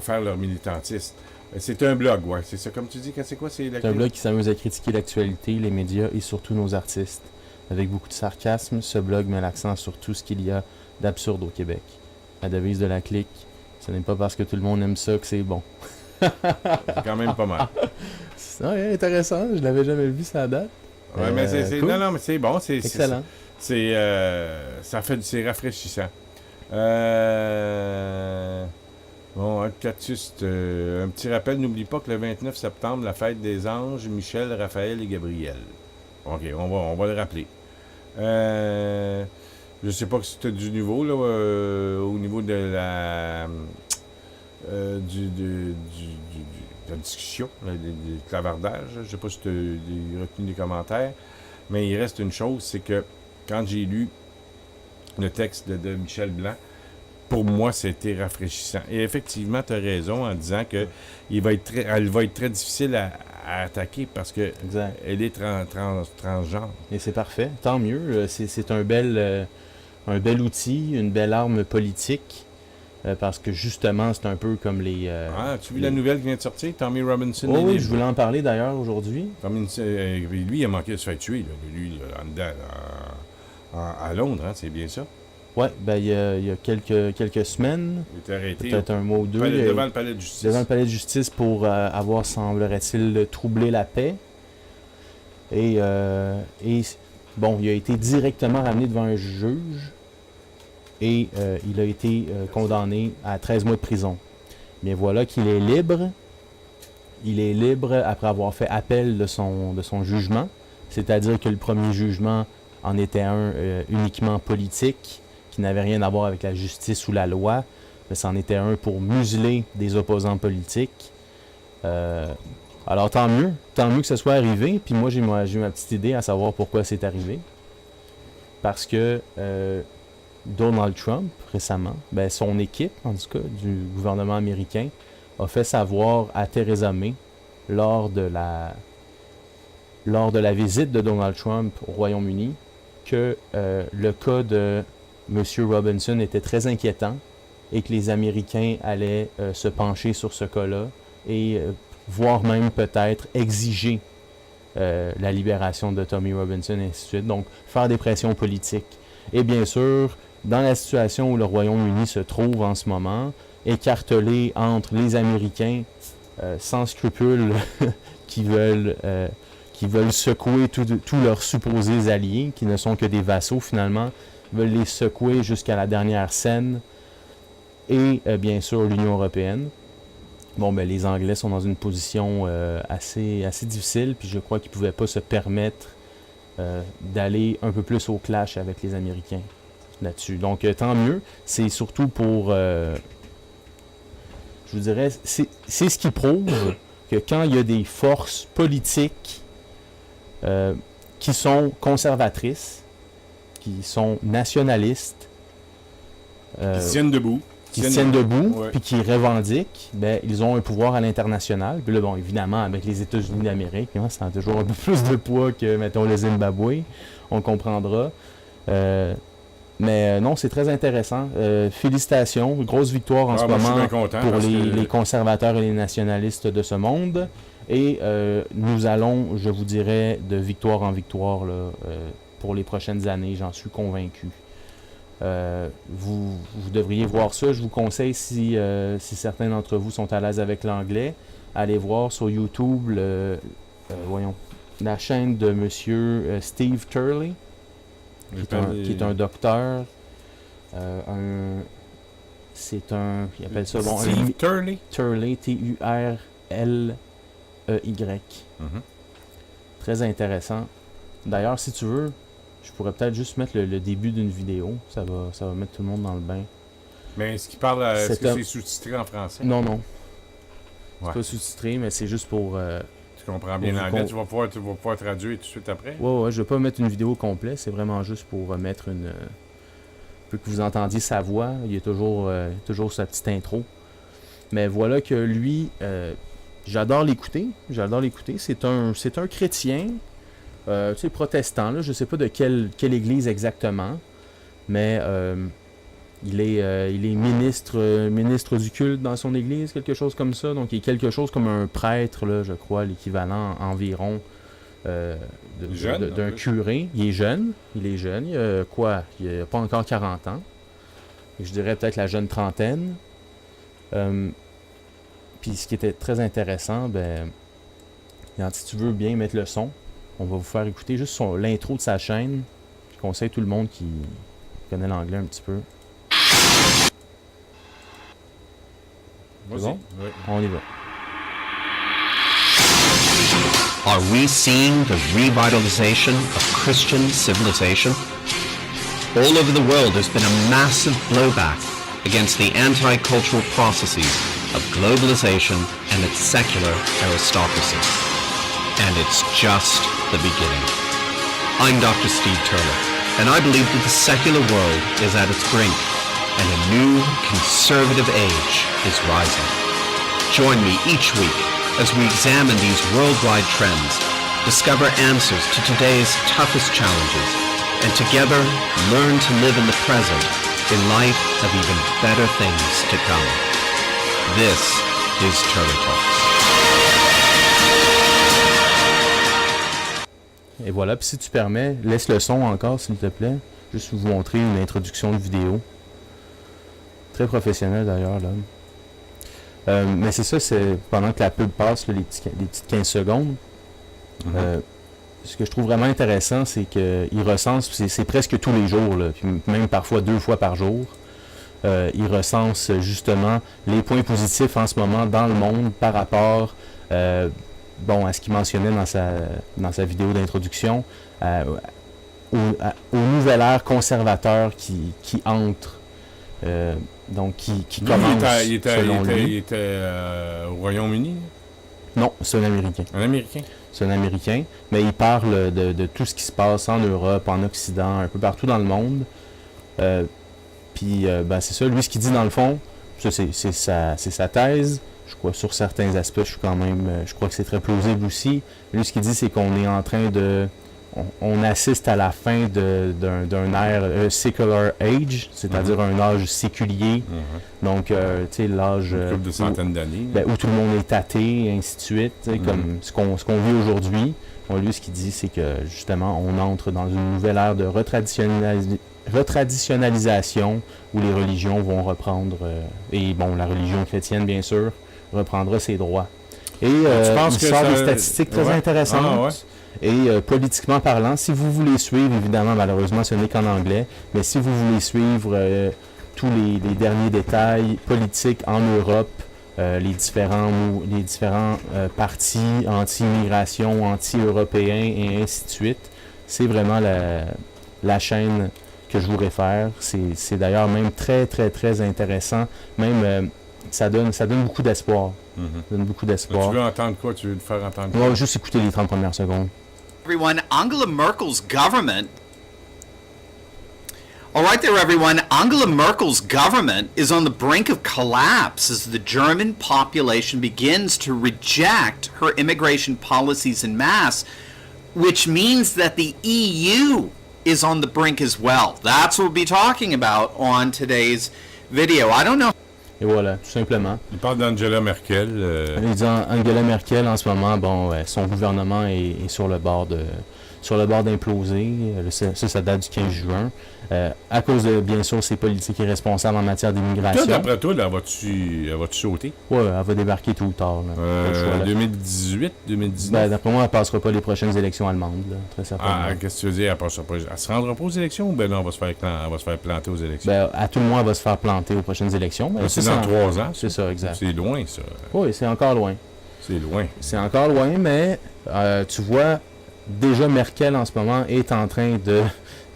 faire leur militantisme. C'est un blog, ouais. C'est ça, comme tu dis, c'est quoi? C'est un blog qui s'amuse à critiquer l'actualité, les médias et surtout nos artistes. Avec beaucoup de sarcasme, ce blog met l'accent sur tout ce qu'il y a d'absurde au Québec. La devise de la clique, ce n'est pas parce que tout le monde aime ça que c'est bon. C'est quand même pas mal. C'est intéressant, je l'avais jamais vu ça à date. Ouais, mais c'est cool. Non, mais c'est bon. C'est excellent. C'est rafraîchissant. Bon, Catus, un petit rappel, n'oublie pas que le 29 septembre, la fête des anges, Michel, Raphaël et Gabriel. OK, on va le rappeler. Je sais pas si c'était du nouveau, là, au niveau de la la discussion, du clavardage. Je sais pas si tu as retenu des commentaires, mais il reste une chose, c'est que quand j'ai lu le texte de Michel Blanc, pour moi, c'était rafraîchissant. Et effectivement, tu as raison en disant que elle va être très difficile à attaquer parce que elle est transgenre. Et c'est parfait, tant mieux. C'est un bel outil, une belle arme politique. Parce que justement, c'est un peu comme les... tu as vu la nouvelle qui vient de sortir? Tommy Robinson? Oui, je voulais en parler d'ailleurs aujourd'hui. Lui, il a manqué de se faire tuer, là, lui, en dedans, à Londres, hein, c'est bien ça? Oui, il y a quelques semaines, il était arrêté peut-être un mois ou deux, devant le palais de justice. Devant le palais de justice pour avoir, semblerait-il, troublé la paix. Et il a été directement ramené devant un juge. Et il a été condamné à 13 mois de prison. Mais voilà qu'il est libre. il est libre après avoir fait appel de son jugement, c'est-à-dire que le premier jugement en était un uniquement politique, qui n'avait rien à voir avec la justice ou la loi, mais c'en était un pour museler des opposants politiques. Alors tant mieux que ce soit arrivé, puis moi j'ai ma petite idée à savoir pourquoi c'est arrivé. Parce que Donald Trump, récemment, son équipe, en tout cas, du gouvernement américain, a fait savoir à Theresa May, lors de la visite de Donald Trump au Royaume-Uni, que le cas de M. Robinson était très inquiétant et que les Américains allaient se pencher sur ce cas-là et voire même peut-être exiger la libération de Tommy Robinson et ainsi de suite. Donc, faire des pressions politiques. Et bien sûr, dans la situation où le Royaume-Uni se trouve en ce moment, écartelé entre les Américains sans scrupules qui veulent secouer tous leurs supposés alliés, qui ne sont que des vassaux finalement, veulent les secouer jusqu'à la dernière scène, et bien sûr l'Union européenne. Bon, les Anglais sont dans une position assez difficile, puis je crois qu'ils ne pouvaient pas se permettre d'aller un peu plus au clash avec les Américains là-dessus. Donc, tant mieux. C'est surtout pour... je vous dirais, c'est ce qui prouve que quand il y a des forces politiques qui sont conservatrices, qui sont nationalistes, qui tiennent debout. Qui se tiennent debout, puis qui revendiquent, ils ont un pouvoir à l'international. Puis là, bon, évidemment, avec les États-Unis d'Amérique, ça a toujours un peu plus de poids que, mettons, le Zimbabwe. On comprendra. Mais non, c'est très intéressant. Félicitations. Grosse victoire en ce moment pour les conservateurs et les nationalistes de ce monde. Et nous allons, je vous dirais, de victoire en victoire là, pour les prochaines années. J'en suis convaincu. Vous devriez voir ça. Je vous conseille, si certains d'entre vous sont à l'aise avec l'anglais, allez voir sur YouTube la chaîne de Monsieur Steve Turley, qui est un docteur. Il appelle ça Steve Turley. Turley, Turley. Très intéressant. D'ailleurs, si tu veux, je pourrais peut-être juste mettre le début d'une vidéo. Ça va mettre tout le monde dans le bain. Mais est-ce qu'il parle... Est-ce que c'est sous-titré en français? Non. C'est pas sous-titré, mais c'est juste pour... tu comprends bien l'anglais. Tu vas pouvoir traduire tout de suite après? Ouais. Je vais pas mettre une vidéo complète. C'est vraiment juste pour mettre une... pour que vous entendiez sa voix. Il y a toujours sa petite intro. Mais voilà que lui... j'adore l'écouter. C'est un chrétien... protestant, là, je ne sais pas de quelle église exactement, mais il est ministre du culte dans son église, quelque chose comme ça. Donc, il est quelque chose comme un prêtre, là, je crois, l'équivalent environ d'un curé. Il est jeune. Il a quoi? Il n'a pas encore 40 ans. Et je dirais peut-être la jeune trentaine. Puis, ce qui était très intéressant, si tu veux bien mettre le son, on va vous faire écouter juste l'intro de sa chaîne. Je conseille tout le monde qui connaît l'anglais un petit peu. Bon? Oui. On y va. Are we seeing the revitalization of Christian civilization? All over the world there's been a massive blowback against the anti-cultural processes of globalization and its secular aristocracy. And it's just the beginning. I'm Dr. Steve Turner, and I believe that the secular world is at its brink, and a new conservative age is rising. Join me each week as we examine these worldwide trends, discover answers to today's toughest challenges, and together learn to live in the present in light of even better things to come. This is Turner Talks. Et voilà, puis si tu permets, laisse le son encore, s'il te plaît. Juste vous montrer une introduction de vidéo. Très professionnel d'ailleurs, là. Mais c'est ça, c'est pendant que la pub passe, là, les petites 15 secondes. Ce que je trouve vraiment intéressant, c'est qu'il recense, c'est presque tous les jours, là, puis même parfois 2 fois par jour. Il recense justement les points positifs en ce moment dans le monde par rapport Bon, à ce qu'il mentionnait dans sa vidéo d'introduction, au nouvel ère conservateur qui entre, donc qui commence, selon lui. Il était au Royaume-Uni? Non, c'est un Américain. Un Américain? C'est un Américain, mais il parle de tout ce qui se passe en Europe, en Occident, un peu partout dans le monde. Puis, c'est ça, lui, ce qu'il dit dans le fond, ça, c'est sa thèse. Je crois sur certains aspects, je crois que c'est très plausible aussi. Lui, ce qu'il dit, c'est qu'on est en train de... On assiste à la fin d'un ère secular age, c'est-à-dire un âge séculier. Donc, tu sais, l'âge... Une couple de centaines d'années. Où tout le monde est athée, et ainsi de suite, comme ce qu'on vit aujourd'hui. Bon, lui, ce qu'il dit, c'est que, justement, on entre dans une nouvelle ère de retraditionnalisation où les religions vont reprendre, et bon, la religion chrétienne, bien sûr, reprendra ses droits. Et il sort des statistiques très intéressantes. Ah, ouais. Et politiquement parlant, si vous voulez suivre, évidemment, malheureusement, ce n'est qu'en anglais, mais si vous voulez suivre tous les derniers détails politiques en Europe, les différents partis anti-immigration, anti-européens et ainsi de suite, c'est vraiment la chaîne que je vous réfère. C'est d'ailleurs même très, très, très intéressant. Même, ça donne beaucoup d'espoir. Ça donne beaucoup d'espoir. Tu veux entendre quoi? Tu veux te faire entendre quoi? On va juste écouter les 30 premières secondes. Everyone, Angela Merkel's government. All right there, everyone. Angela Merkel's government is on the brink of collapse as the German population begins to reject her immigration policies en masse, which means that the EU is on the brink as well. That's what we'll be talking about on today's video. I don't know. Et voilà, tout simplement. Il parle d'Angela Merkel. Il dit Angela Merkel, en ce moment, son gouvernement est sur le bord d'imploser. Ça date du 15 juin. À cause de, bien sûr, ses politiques irresponsables en matière d'immigration. D'après toi, là, vas-tu sauter? Oui, elle va débarquer tout ou tard. 2018, 2019? D'après moi, elle ne passera pas les prochaines élections allemandes, là, très certainement. Qu'est-ce que tu veux dire? Elle se rendra pas aux élections ou non, elle va se faire planter aux élections? À tout le moins, elle va se faire planter aux prochaines élections. C'est dans 3 ans. C'est ça, exact. C'est loin, ça. Oui, c'est encore loin. C'est loin. C'est encore loin, mais tu vois, déjà Merkel en ce moment est en train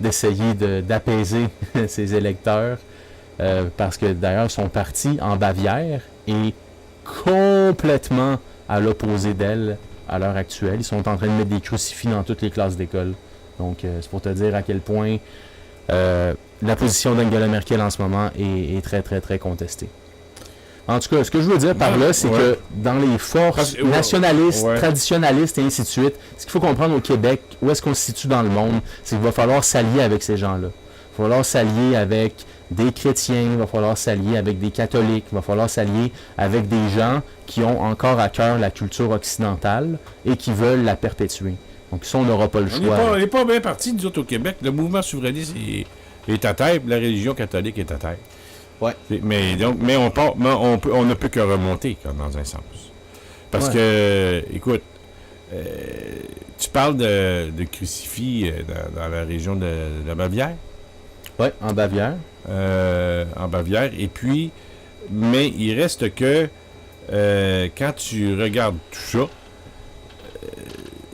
d'essayer d'apaiser ses électeurs parce que d'ailleurs son parti en Bavière est complètement à l'opposé d'elle à l'heure actuelle. Ils sont en train de mettre des crucifix dans toutes les classes d'école. Donc c'est pour te dire à quel point la position d'Angela Merkel en ce moment est très très très contestée. En tout cas, ce que je veux dire par là, c'est que dans les forces nationalistes, traditionnalistes et ainsi de suite, ce qu'il faut comprendre au Québec, où est-ce qu'on se situe dans le monde, c'est qu'il va falloir s'allier avec ces gens-là. Il va falloir s'allier avec des chrétiens, il va falloir s'allier avec des catholiques, il va falloir s'allier avec des gens qui ont encore à cœur la culture occidentale et qui veulent la perpétuer. Donc ça, on n'aura pas le choix. On n'est pas bien partis, nous autres, au Québec. Le mouvement souverainiste est à terre, la religion catholique est à terre. Ouais. Mais on ne peut que remonter, dans un sens. Parce que, écoute, tu parles de crucifix dans la région de la Bavière. Oui, en Bavière. En Bavière. Et puis, mais il reste que quand tu regardes tout ça,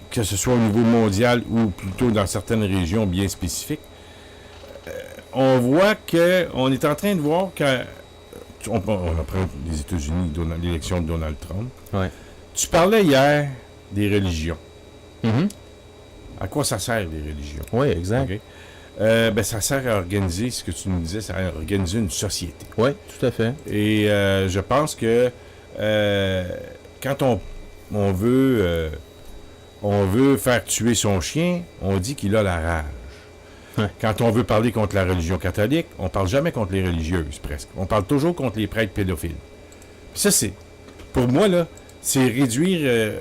que ce soit au niveau mondial ou plutôt dans certaines régions bien spécifiques, on voit qu'on est en train de voir on apprend les États-Unis, l'élection de Donald Trump. Ouais. Tu parlais hier des religions. Mm-hmm. À quoi ça sert, les religions? Oui, exact. Okay. Ça sert à organiser, ce que tu nous disais, ça sert à organiser une société. Oui, tout à fait. Et je pense que quand on veut faire tuer son chien, on dit qu'il a la rage. Ouais. Quand on veut parler contre la religion catholique, on parle jamais contre les religieuses, presque. On parle toujours contre les prêtres pédophiles. Puis ça, pour moi, là, c'est réduire,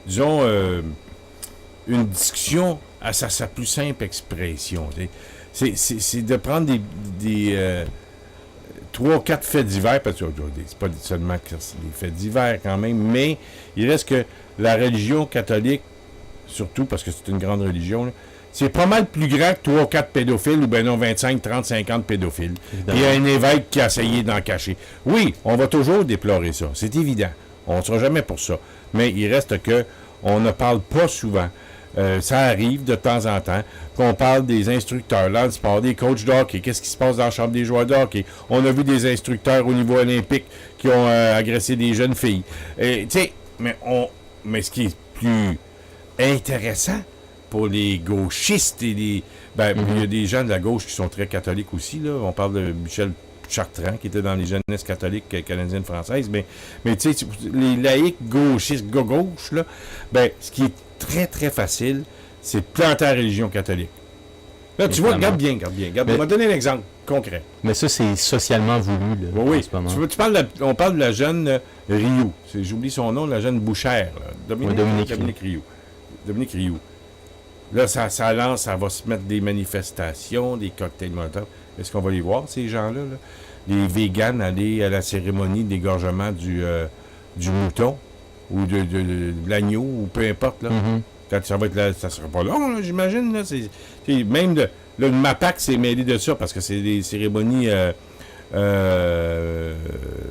disons, une discussion à sa plus simple expression. C'est de prendre des 3 ou 4 faits divers, parce que c'est pas seulement des faits divers quand même, mais il reste que la religion catholique, surtout parce que c'est une grande religion, là, c'est pas mal plus grand que 3 ou 4 pédophiles, ou ben non, 25, 30, 50 pédophiles. Puis il y a un évêque qui a essayé d'en cacher. Oui, on va toujours déplorer ça, c'est évident. On ne sera jamais pour ça. Mais il reste que on ne parle pas souvent. Ça arrive de temps en temps qu'on parle des instructeurs, là, du sport, des coachs de hockey, qu'est-ce qui se passe dans la chambre des joueurs de hockey. On a vu des instructeurs au niveau olympique qui ont agressé des jeunes filles. Tu sais, mais ce qui est plus intéressant pour les gauchistes et les... il y a des gens de la gauche qui sont très catholiques aussi, là. On parle de Michel Chartrand, qui était dans les jeunesses catholiques canadiennes françaises, mais tu sais, les laïcs gauchistes, gauche, là, ce qui est très, très facile, c'est de planter la religion catholique. Là, tu vois, regarde bien. On va donner un exemple concret. Mais ça, c'est socialement voulu, là, oui. en ce moment. On parle de la jeune Rioux. J'oublie son nom, la jeune Bouchère. Là. Dominique Rioux. Là, ça va se mettre des manifestations, des cocktails Molotov. Est-ce qu'on va les voir, ces gens-là? Là? Les véganes aller à la cérémonie d'égorgement du mouton ou de l'agneau, ou peu importe. Là. Quand ça va être là, ça sera pas long, là, j'imagine. Là, même le MAPAC s'est mêlé de ça parce que c'est des cérémonies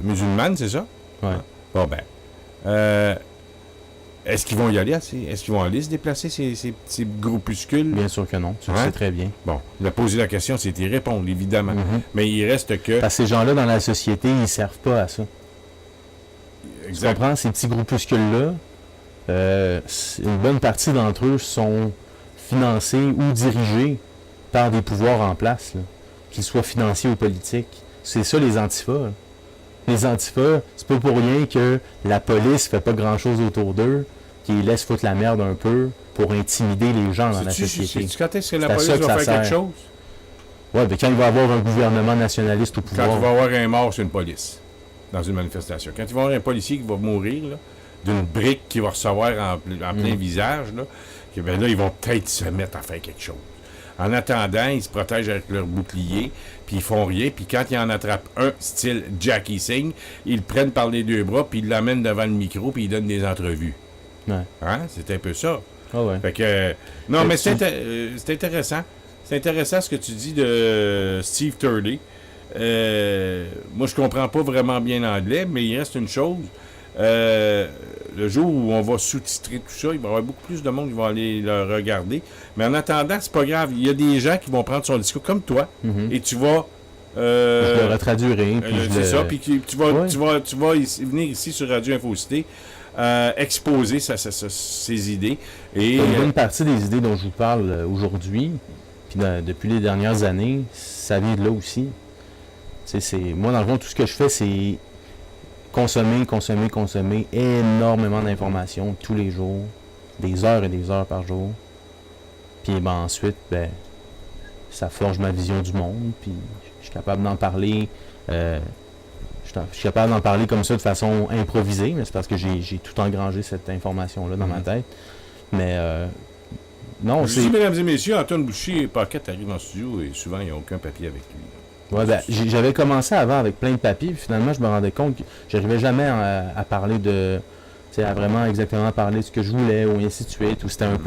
musulmanes, c'est ça? Ouais. Bon, est-ce qu'ils vont y aller? Est-ce qu'ils vont aller se déplacer, ces petits groupuscules? Bien sûr que non. Tu le sais très bien. Bon, il a posé la question, c'est y répondre, évidemment. Mais il reste que... Parce que ces gens-là, dans la société, ils ne servent pas à ça. Exact. Tu comprends? Ces petits groupuscules-là, une bonne partie d'entre eux sont financés ou dirigés par des pouvoirs en place, là, qu'ils soient financiers ou politiques. C'est ça, les antifas. Là. Les antifas, c'est pas pour rien que la police fait pas grand-chose autour d'eux, qu'ils laissent foutre la merde un peu pour intimider les gens dans la société. C'est quand est-ce que la C'est à police ça que va ça faire sert. quelque chose? Oui, mais quand il va y avoir un gouvernement nationaliste au pouvoir... Quand il va y avoir un mort sur une police, dans une manifestation. Quand il va y avoir un policier qui va mourir, là, d'une brique qu'il va recevoir en plein visage, là, là, ils vont peut-être se mettre à faire quelque chose. En attendant, ils se protègent avec leur bouclier, puis ils font rien, puis quand ils en attrapent un, style Jackie Singh, ils le prennent par les deux bras, puis ils l'amènent devant le micro, puis ils donnent des entrevues. Ouais. Hein? C'est un peu ça. Ah ouais. Fait que... non, mais c'est intéressant. C'est intéressant ce que tu dis de Steve Turley. Moi, je comprends pas vraiment bien l'anglais, mais il reste une chose. Le jour où on va sous-titrer tout ça, il va y avoir beaucoup plus de monde qui va aller le regarder. Mais en attendant, c'est pas grave. Il y a des gens qui vont prendre son discours comme toi et tu vas... je le retraduirai. C'est ça, puis tu vas venir ici sur Radio Infocité exposer ses idées. Et une bonne partie des idées dont je vous parle aujourd'hui, puis depuis les dernières années, ça vient de là aussi. Moi, dans le fond, tout ce que je fais, c'est consommer énormément d'informations tous les jours, des heures et des heures par jour. Puis ensuite, ça forge ma vision du monde, puis je suis capable d'en parler. Je suis capable d'en parler comme ça de façon improvisée, mais c'est parce que j'ai tout engrangé cette information-là dans ma tête. Mais non, je dis, mesdames et messieurs, Antoine Boucher et Paquette arrivent en studio et souvent, il n'y a aucun papier avec lui. Ouais, j'avais commencé avant avec plein de papiers, puis finalement, je me rendais compte que j'arrivais jamais à parler de... à vraiment exactement parler de ce que je voulais, ou ainsi de suite, ou c'était un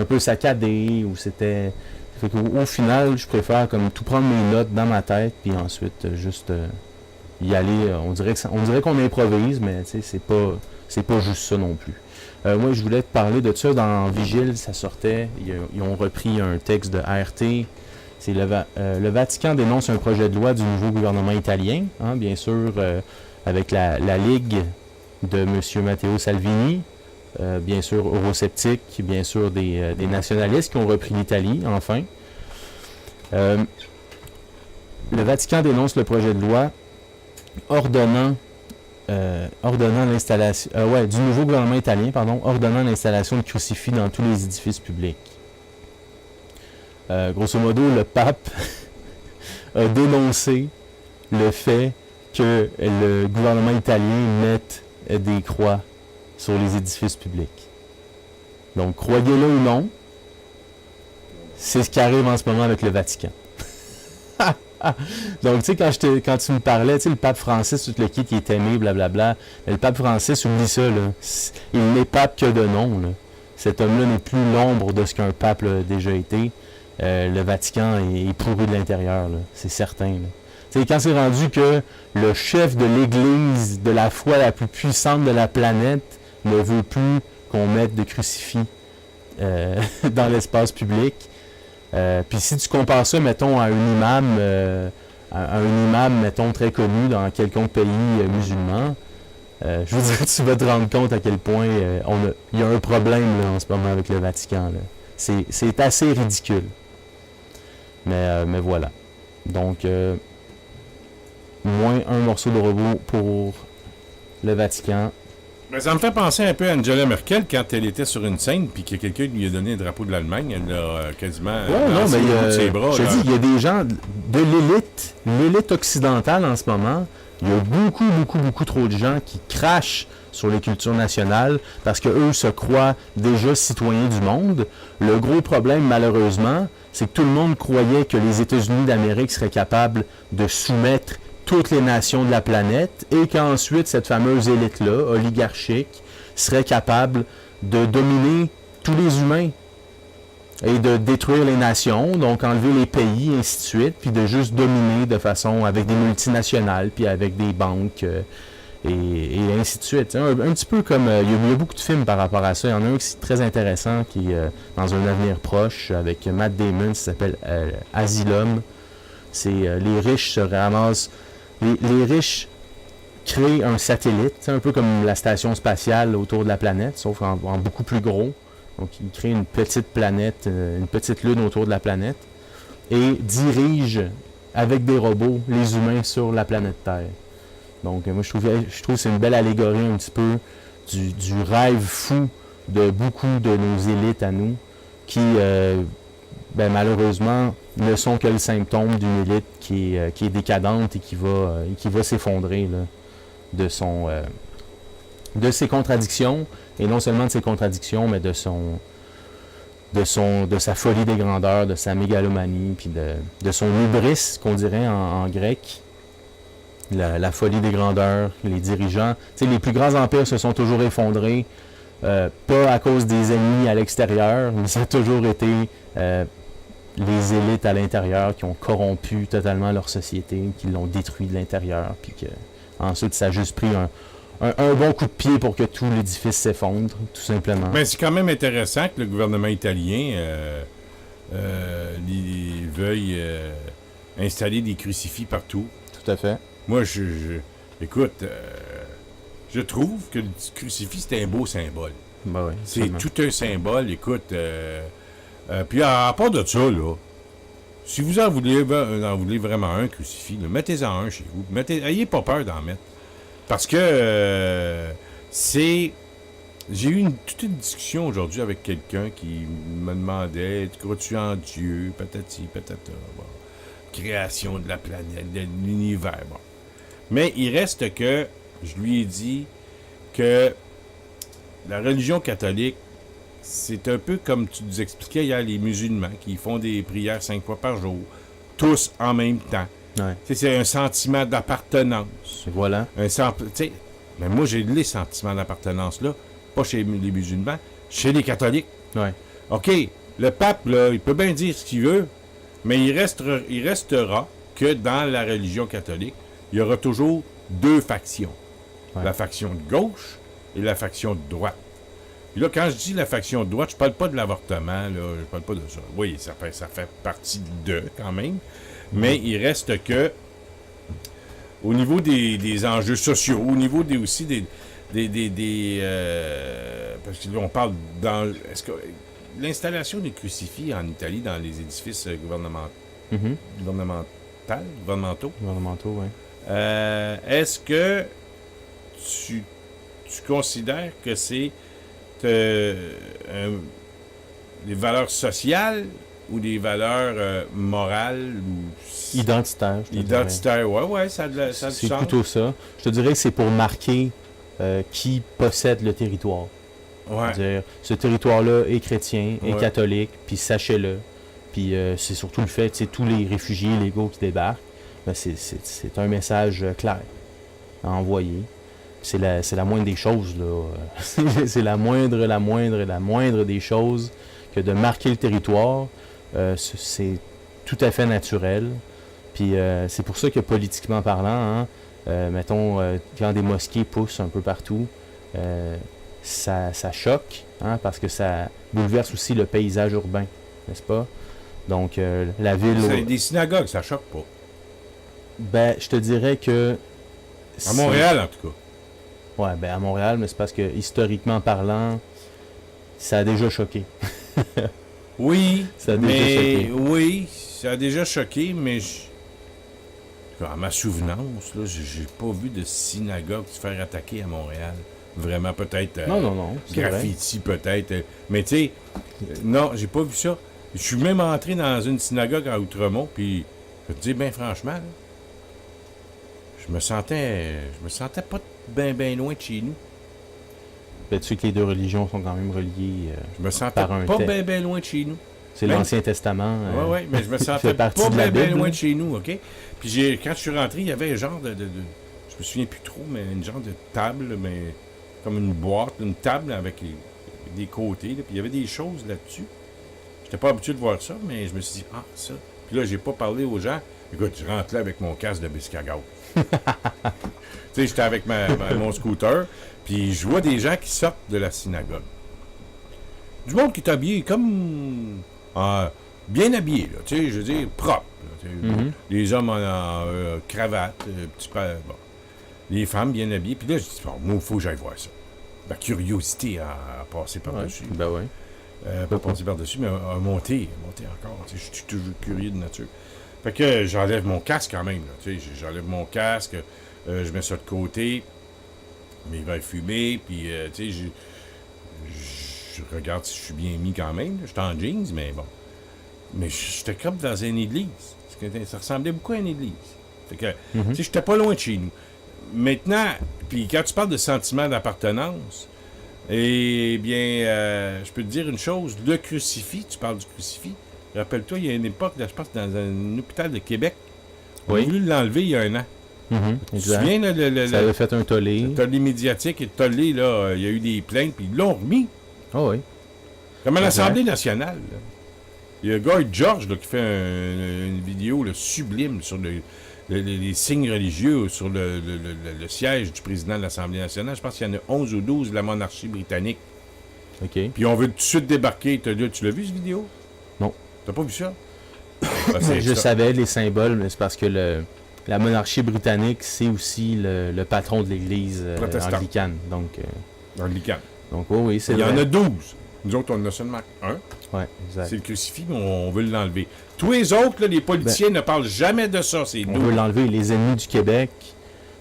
peu saccadé, ou c'était... Fait qu'au final, je préfère comme tout prendre mes notes dans ma tête, puis ensuite juste y aller. On dirait qu'on improvise, mais c'est pas juste ça non plus. Moi, je voulais te parler de ça dans Vigile, ça sortait. Ils ont repris un texte de ART. C'est le Vatican dénonce un projet de loi du nouveau gouvernement italien, hein, bien sûr, avec la Ligue de M. Matteo Salvini, bien sûr eurosceptiques, bien sûr des nationalistes qui ont repris l'Italie, enfin. Le Vatican dénonce le projet de loi ordonnant l'installation du nouveau gouvernement italien, ordonnant l'installation de crucifix dans tous les édifices publics. Grosso modo, le pape a dénoncé le fait que le gouvernement italien mette des croix sur les édifices publics. Donc, croyez-le ou non, c'est ce qui arrive en ce moment avec le Vatican. Donc, tu sais, quand tu me parlais, tu sais, le pape Francis, tout le kit qui est aimé, blablabla, mais le pape Francis, oublie ça, là. Il n'est pape que de nom, là. cet homme-là n'est plus l'ombre de ce qu'un pape a déjà été. Le Vatican est pourri de l'intérieur, là. C'est certain. Là. Quand c'est rendu que le chef de l'Église de la foi la plus puissante de la planète ne veut plus qu'on mette de crucifix dans l'espace public. Puis si tu compares ça, mettons, à un imam, mettons, très connu dans quelconque pays musulman, je veux dire, tu vas te rendre compte à quel point il y a un problème là, en ce moment avec le Vatican. Là. C'est assez ridicule. Mais voilà. Donc, moins un morceau de robot pour le Vatican. Ben, ça me fait penser un peu à Angela Merkel quand elle était sur une scène puis que quelqu'un lui a donné un drapeau de l'Allemagne. Elle l'a quasiment lancé au bout de ses bras. Je te dis, il y a des gens de l'élite occidentale en ce moment. Il y a beaucoup trop de gens qui crachent sur les cultures nationales parce qu'eux se croient déjà citoyens du monde. Le gros problème, malheureusement, c'est que tout le monde croyait que les États-Unis d'Amérique seraient capables de soumettre toutes les nations de la planète et qu'ensuite cette fameuse élite-là, oligarchique, serait capable de dominer tous les humains et de détruire les nations, donc enlever les pays, et ainsi de suite, puis de juste dominer de façon avec des multinationales, puis avec des banques, et ainsi de suite. Un petit peu comme... il y a beaucoup de films par rapport à ça. Il y en a un qui est très intéressant, qui est dans un avenir proche, avec Matt Damon, qui s'appelle Asylum. C'est les riches se ramassent... Les riches créent un satellite, un peu comme la station spatiale autour de la planète, sauf en beaucoup plus gros. Donc, ils créent une petite planète, une petite lune autour de la planète, et dirigent avec des robots les humains sur la planète Terre. Donc, moi, je trouve que c'est une belle allégorie un petit peu du rêve fou de beaucoup de nos élites à nous, qui, malheureusement, ne sont que le symptôme d'une élite qui est décadente et qui va s'effondrer là, de ses contradictions, et non seulement de ses contradictions, mais de sa folie des grandeurs, de sa mégalomanie, puis de son hubris, qu'on dirait en grec. La folie des grandeurs, les dirigeants. Tu sais, les plus grands empires se sont toujours effondrés, pas à cause des ennemis à l'extérieur, mais ça a toujours été les élites à l'intérieur qui ont corrompu totalement leur société, qui l'ont détruit de l'intérieur, puis que ensuite ça a juste pris un bon coup de pied pour que tout l'édifice s'effondre, tout simplement. Mais c'est quand même intéressant que le gouvernement italien veuille installer des crucifix partout. Tout à fait. Moi, écoute, je trouve que le crucifix, c'est un beau symbole. Ben oui, c'est tout un symbole, écoute. Puis à part de ça, là, si vous en voulez vraiment un crucifix, là, mettez-en un chez vous. Ayez pas peur d'en mettre. Parce que j'ai eu toute une discussion aujourd'hui avec quelqu'un qui me demandait « Crois-tu en Dieu? Patati, patata. Bon. Création de la planète, de l'univers. Bon. » Mais il reste que, je lui ai dit que la religion catholique, c'est un peu comme tu nous expliquais hier, les musulmans qui font des prières 5 fois par jour, tous en même temps. Ouais. C'est un sentiment d'appartenance. Et voilà. Mais moi, j'ai les sentiments d'appartenance-là, pas chez les musulmans, chez les catholiques. Ouais. OK, le pape, là, il peut bien dire ce qu'il veut, mais il restera que dans la religion catholique, il y aura toujours deux factions. Ouais. La faction de gauche et la faction de droite. Puis là, quand je dis la faction de droite, je parle pas de l'avortement, là, je parle pas de ça. Oui, ça fait partie de quand même. Mais il reste que, au niveau des enjeux sociaux, au niveau aussi des parce que là, on parle est-ce que l'installation des crucifix en Italie dans les édifices gouvernementaux, oui. Est-ce que tu considères que c'est des valeurs sociales ou des valeurs morales ou identitaires? Identitaires, ouais, ça a du sens. C'est plutôt ça. Je te dirais que c'est pour marquer qui possède le territoire. Ouais. C'est-à-dire, ce territoire-là est chrétien, est catholique, puis sachez-le. Puis c'est surtout le fait, c'est tous les réfugiés légaux qui débarquent. Ben c'est un message clair à envoyer. c'est la moindre des choses, là. C'est la moindre des choses que de marquer le territoire. C'est tout à fait naturel. Puis c'est pour ça que politiquement parlant, mettons, quand des mosquées poussent un peu partout, ça choque, parce que ça bouleverse aussi le paysage urbain, n'est-ce pas? Donc, la ville... C'est des synagogues, ça choque pas. Ben, je te dirais que... À Montréal, en tout cas. Ouais, ben à Montréal, mais c'est parce que, historiquement parlant, ça a déjà choqué. Oui, Ça a déjà choqué. oui, ça a déjà choqué, mais à ma souvenance, là, j'ai pas vu de synagogue se faire attaquer à Montréal. Vraiment, peut-être. Non, c'est vrai. Graffiti, peut-être. Mais tu sais, non, j'ai pas vu ça. Je suis même entré dans une synagogue à Outremont, puis je vais te dire, bien franchement, là, je me sentais pas bien loin de chez nous. Ben, tu sais que les deux religions sont quand même reliées Je me sentais par un pas texte. bien loin de chez nous. C'est Même- l'Ancien Testament. Oui, mais je me sentais fait pas partie de la bien Bible, loin là. de chez nous, OK? Puis quand je suis rentré, il y avait un genre de je me souviens plus trop, mais une genre de table, mais comme une boîte, une table avec des côtés, là, puis il y avait des choses là-dessus. J'étais pas habitué de voir ça, mais je me suis dit, ça. Puis là, j'ai pas parlé aux gens. Écoute, je rentre là avec mon casque de Biscagao. Tu sais, j'étais avec mon scooter, puis je vois des gens qui sortent de la synagogue. Du monde qui est habillé comme... bien habillé, là, tu sais, je veux dire, propre. Là, tu sais. Les hommes en cravate, petit peu... Bon. Les femmes bien habillées. Puis là, je dis, bon, moi, il faut que j'aille voir ça. Ma curiosité à passer par-dessus. Ben ouais. Pas passer par-dessus, mais à monter encore. Tu sais, je suis toujours curieux de nature. Fait que j'enlève mon casque quand même. Là, tu sais, j'enlève mon casque, je mets ça de côté, mes verres fumés, puis tu sais, je regarde si je suis bien mis quand même. Je suis en jeans, mais bon. Mais j'étais comme dans une église. Ça ressemblait beaucoup à une église. Fait que, tu sais, j'étais pas loin de chez nous. Maintenant, puis quand tu parles de sentiment d'appartenance, eh bien, je peux te dire une chose, le crucifix, tu parles du crucifix, rappelle-toi, il y a une époque, là, je pense, dans un hôpital de Québec, on a voulu l'enlever il y a un an. Tu te Exact. souviens, là, Ça avait fait un tollé. le tollé médiatique et le tollé, là, il y a eu des plaintes, puis ils l'ont remis. Ah oui. Comme à Exact. l'Assemblée nationale. Là. Il y a un gars, George, là, qui fait une vidéo là, sublime sur les signes religieux sur le siège du président de l'Assemblée nationale. Je pense qu'il y en a 11 ou 12 de la monarchie britannique. OK. Puis on veut tout de suite débarquer. Tu l'as vu, cette vidéo? Non. T'as pas vu ça? Je savais les symboles, mais c'est parce que la monarchie britannique, c'est aussi le patron de l'Église Protestante. anglicane. Donc, Anglican. oui, c'est Il y vrai. en a 12. Nous autres, on en a seulement un. Ouais, exact. C'est le crucifix, mais on veut l'enlever. Tous les autres, là, les politiciens ne parlent jamais de ça. C'est On 12. veut l'enlever. Les ennemis du Québec,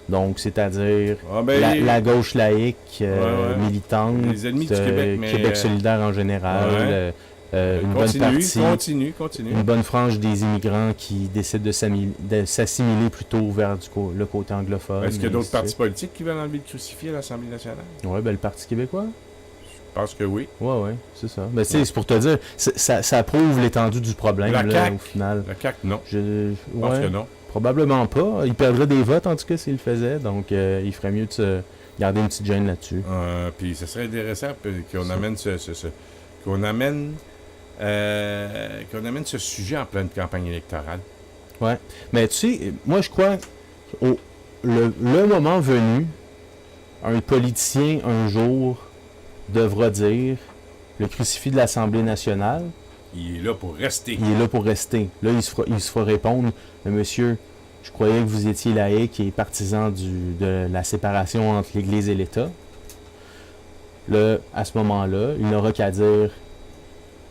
donc c'est-à-dire Ah, ben, la gauche laïque, ouais. militante, Les ennemis du Québec, mais, Québec solidaire en général, une bonne partie, Continue. une bonne frange des immigrants qui décident de s'assimiler plutôt vers le côté anglophone. Est-ce qu'il y a et d'autres ainsi de partis suite. politiques qui veulent enlever le crucifix à l'Assemblée nationale? Ouais, ben le Parti québécois. Je pense que oui. Ouais, c'est ça. Ben, tu sais, c'est pour te dire, ça prouve l'étendue du problème, La là, CAQ. au final. La CAQ, non. Je pense que non. Probablement pas. Il perdrait des votes, en tout cas, s'il le faisait. Donc, il ferait mieux de se garder une petite gêne là-dessus. Puis ce serait intéressant qu'on amène qu'on amène ce sujet en pleine campagne électorale. Ouais. Mais tu sais, moi, je crois le moment venu, un politicien, un jour, devra dire le crucifix de l'Assemblée nationale, Il est là pour rester. il est là pour rester. Là, il se fera répondre, mais monsieur, je croyais que vous étiez laïque et partisan de la séparation entre l'Église et l'État. Là, à ce moment-là, il n'aura qu'à dire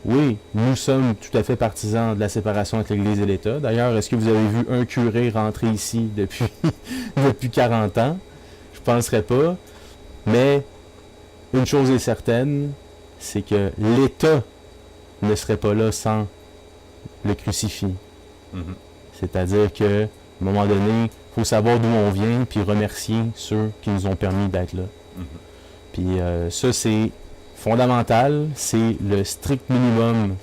oui, nous sommes tout à fait partisans de la séparation entre l'Église et l'État. D'ailleurs, est-ce que vous avez vu un curé rentrer ici depuis, depuis 40 ans? Je ne penserais pas. Mais une chose est certaine, c'est que l'État ne serait pas là sans le crucifix. Mhm. C'est-à-dire que, à un moment donné, il faut savoir d'où on vient puis remercier ceux qui nous ont permis d'être là. Mhm. Puis ça, c'est fondamental, c'est le strict minimum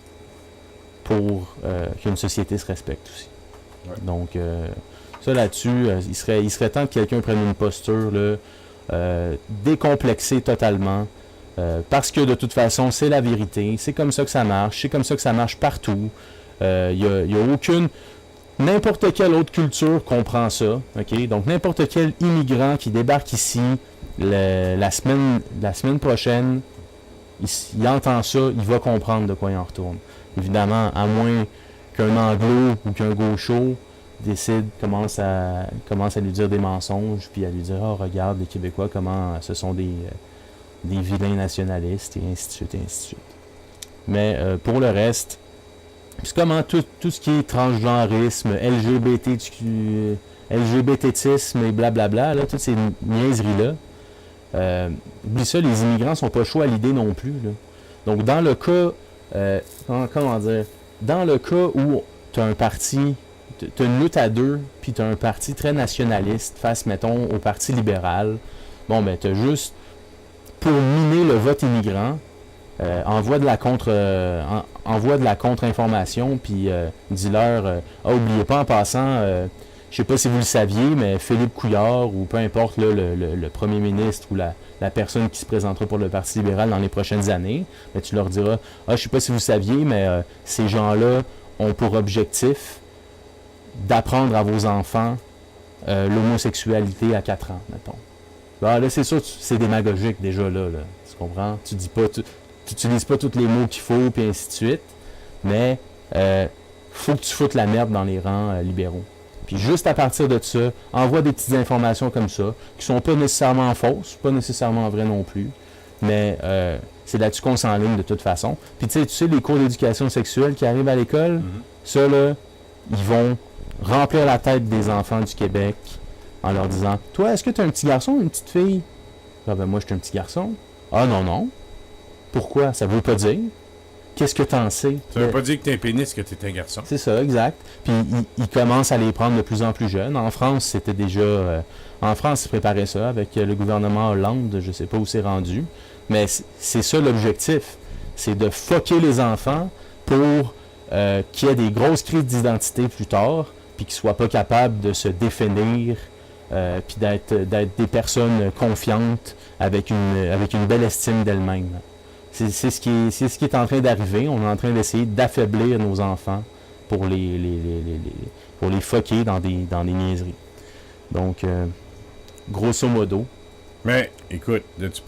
pour qu'une société se respecte aussi. Ouais. Donc, ça là-dessus, il serait temps que quelqu'un prenne une posture là, décomplexé totalement, parce que de toute façon, c'est la vérité, c'est comme ça que ça marche, c'est comme ça que ça marche partout. Il n'y a aucune... N'importe quelle autre culture comprend ça, ok? Donc n'importe quel immigrant qui débarque ici la semaine prochaine, il entend ça, il va comprendre de quoi il en retourne. Évidemment, à moins qu'un anglo ou qu'un gaucho commence à lui dire des mensonges, puis à lui dire « Oh, regarde, les Québécois, comment ce sont des vilains nationalistes, et ainsi de suite, et ainsi de suite. » Mais pour le reste, puis comment tout ce qui est transgenrisme, LGBTisme et blablabla, là, toutes ces niaiseries-là, oublie ça, les immigrants sont pas chauds à l'idée non plus. Là. Donc dans le cas, dans le cas où tu as un parti, tu as une lutte à deux, puis tu as un parti très nationaliste face, mettons, au Parti libéral, bon, ben tu as juste, pour miner le vote immigrant, envoie de la contre-information, puis dis-leur, oubliez pas en passant, je sais pas si vous le saviez, mais Philippe Couillard, ou peu importe là, le premier ministre ou la personne qui se présentera pour le Parti libéral dans les prochaines années, ben, tu leur diras, je sais pas si vous le saviez, mais ces gens-là ont pour objectif d'apprendre à vos enfants l'homosexualité à 4 ans, mettons. Ben, là, c'est sûr, c'est démagogique déjà là, tu comprends? Tu dis pas... Tu n'utilises pas tous les mots qu'il faut, puis ainsi de suite, mais faut que tu foutes la merde dans les rangs libéraux. Puis juste à partir de ça, envoie des petites informations comme ça, qui sont pas nécessairement fausses, pas nécessairement vraies non plus, mais c'est là-dessus qu'on s'enligne de toute façon. Puis tu sais, les cours d'éducation sexuelle qui arrivent à l'école, ça là, ils vont remplir la tête des enfants du Québec en leur disant « Toi, est-ce que tu es un petit garçon ou une petite fille? » Ah ben moi, je suis un petit garçon. Ah non. Pourquoi? Ça veut pas dire. Qu'est-ce que t'en sais? Ça veut pas dire que t'es un pénis, que t'es un garçon. C'est ça, exact. Puis ils commencent à les prendre de plus en plus jeunes. En France, c'était déjà... en France, ils préparaient ça avec le gouvernement Hollande. Je sais pas où c'est rendu. Mais c'est ça l'objectif. C'est de fucker les enfants pour qu'il y ait des grosses crises d'identité plus tard, puis qu'ils soient pas capables de se définir, puis d'être des personnes confiantes avec une belle estime d'elles-mêmes. C'est ce qui est en train d'arriver. On est en train d'essayer d'affaiblir nos enfants pour les fucker dans des niaiseries. Donc, grosso modo. Mais, écoute, là, tu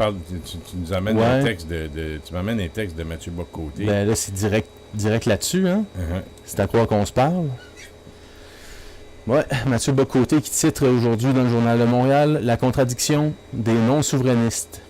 nous amènes un texte tu m'amènes un texte de Mathieu Bock-Côté. Ben là, c'est direct là-dessus, hein? C'est à quoi qu'on se parle. Ouais, Mathieu Bock-Côté qui titre aujourd'hui dans le Journal de Montréal « La contradiction des non-souverainistes ».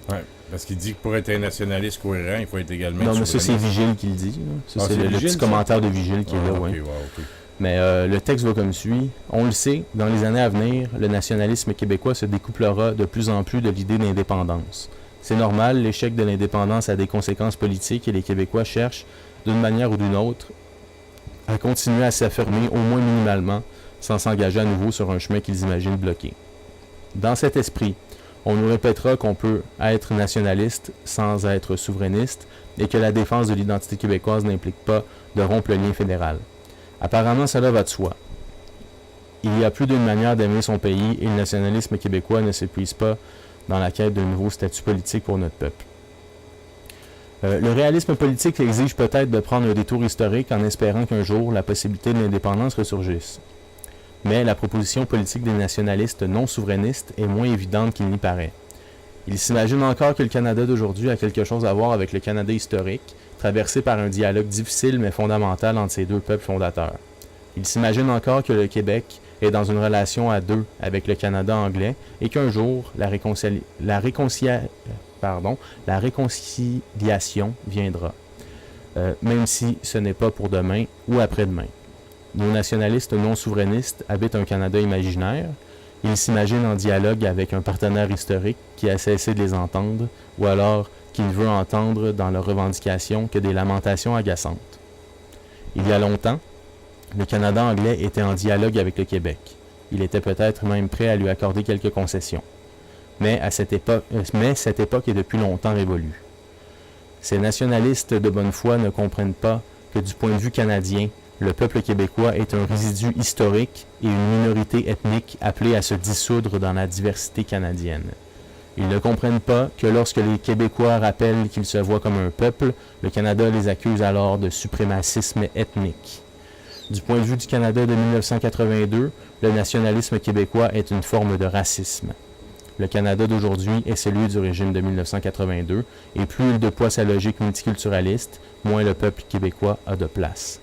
Ouais. Parce qu'il dit que pour être un nationaliste cohérent, il faut être également non, mais ça, c'est Vigile qui le dit. Ça, c'est le petit commentaire de Vigile qui est là, oui. Okay. Mais le texte va comme suit. On le sait, dans les années à venir, le nationalisme québécois se découplera de plus en plus de l'idée d'indépendance. C'est normal, l'échec de l'indépendance a des conséquences politiques et les Québécois cherchent, d'une manière ou d'une autre, à continuer à s'affirmer, au moins minimalement, sans s'engager à nouveau sur un chemin qu'ils imaginent bloqué. Dans cet esprit, on nous répétera qu'on peut être nationaliste sans être souverainiste et que la défense de l'identité québécoise n'implique pas de rompre le lien fédéral. Apparemment, cela va de soi. Il y a plus d'une manière d'aimer son pays et le nationalisme québécois ne s'épuise pas dans la quête d'un nouveau statut politique pour notre peuple. Le réalisme politique exige peut-être de prendre un détour historique en espérant qu'un jour la possibilité de l'indépendance ressurgisse. Mais la proposition politique des nationalistes non souverainistes est moins évidente qu'il n'y paraît. Ils s'imaginent encore que le Canada d'aujourd'hui a quelque chose à voir avec le Canada historique, traversé par un dialogue difficile mais fondamental entre ces deux peuples fondateurs. Ils s'imaginent encore que le Québec est dans une relation à deux avec le Canada anglais et qu'un jour, la réconciliation viendra, même si ce n'est pas pour demain ou après-demain. Nos nationalistes non souverainistes habitent un Canada imaginaire. Ils s'imaginent en dialogue avec un partenaire historique qui a cessé de les entendre ou alors qu'il veut entendre dans leurs revendications que des lamentations agaçantes. Il y a longtemps, le Canada anglais était en dialogue avec le Québec. Il était peut-être même prêt à lui accorder quelques concessions. Mais cette époque est depuis longtemps révolue. Ces nationalistes de bonne foi ne comprennent pas que du point de vue canadien, le peuple québécois est un résidu historique et une minorité ethnique appelée à se dissoudre dans la diversité canadienne. Ils ne comprennent pas que lorsque les Québécois rappellent qu'ils se voient comme un peuple, le Canada les accuse alors de suprémacisme ethnique. Du point de vue du Canada de 1982, le nationalisme québécois est une forme de racisme. Le Canada d'aujourd'hui est celui du régime de 1982, et plus il déploie sa logique multiculturaliste, moins le peuple québécois a de place.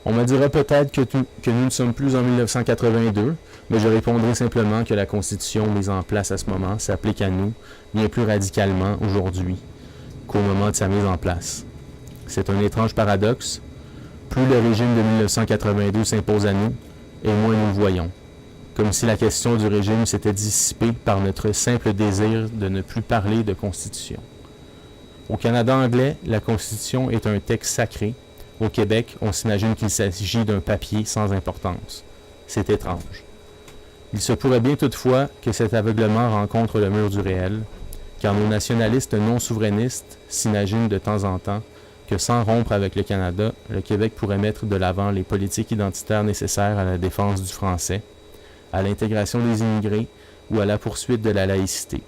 On me dira peut-être que nous ne sommes plus en 1982, mais je répondrai simplement que la Constitution mise en place à ce moment s'applique à nous bien plus radicalement aujourd'hui qu'au moment de sa mise en place. C'est un étrange paradoxe. Plus le régime de 1982 s'impose à nous, et moins nous le voyons. Comme si la question du régime s'était dissipée par notre simple désir de ne plus parler de Constitution. Au Canada anglais, la Constitution est un texte sacré. Au Québec, on s'imagine qu'il s'agit d'un papier sans importance. C'est étrange. Il se pourrait bien toutefois que cet aveuglement rencontre le mur du réel, car nos nationalistes non souverainistes s'imaginent de temps en temps que sans rompre avec le Canada, le Québec pourrait mettre de l'avant les politiques identitaires nécessaires à la défense du français, à l'intégration des immigrés ou à la poursuite de la laïcité.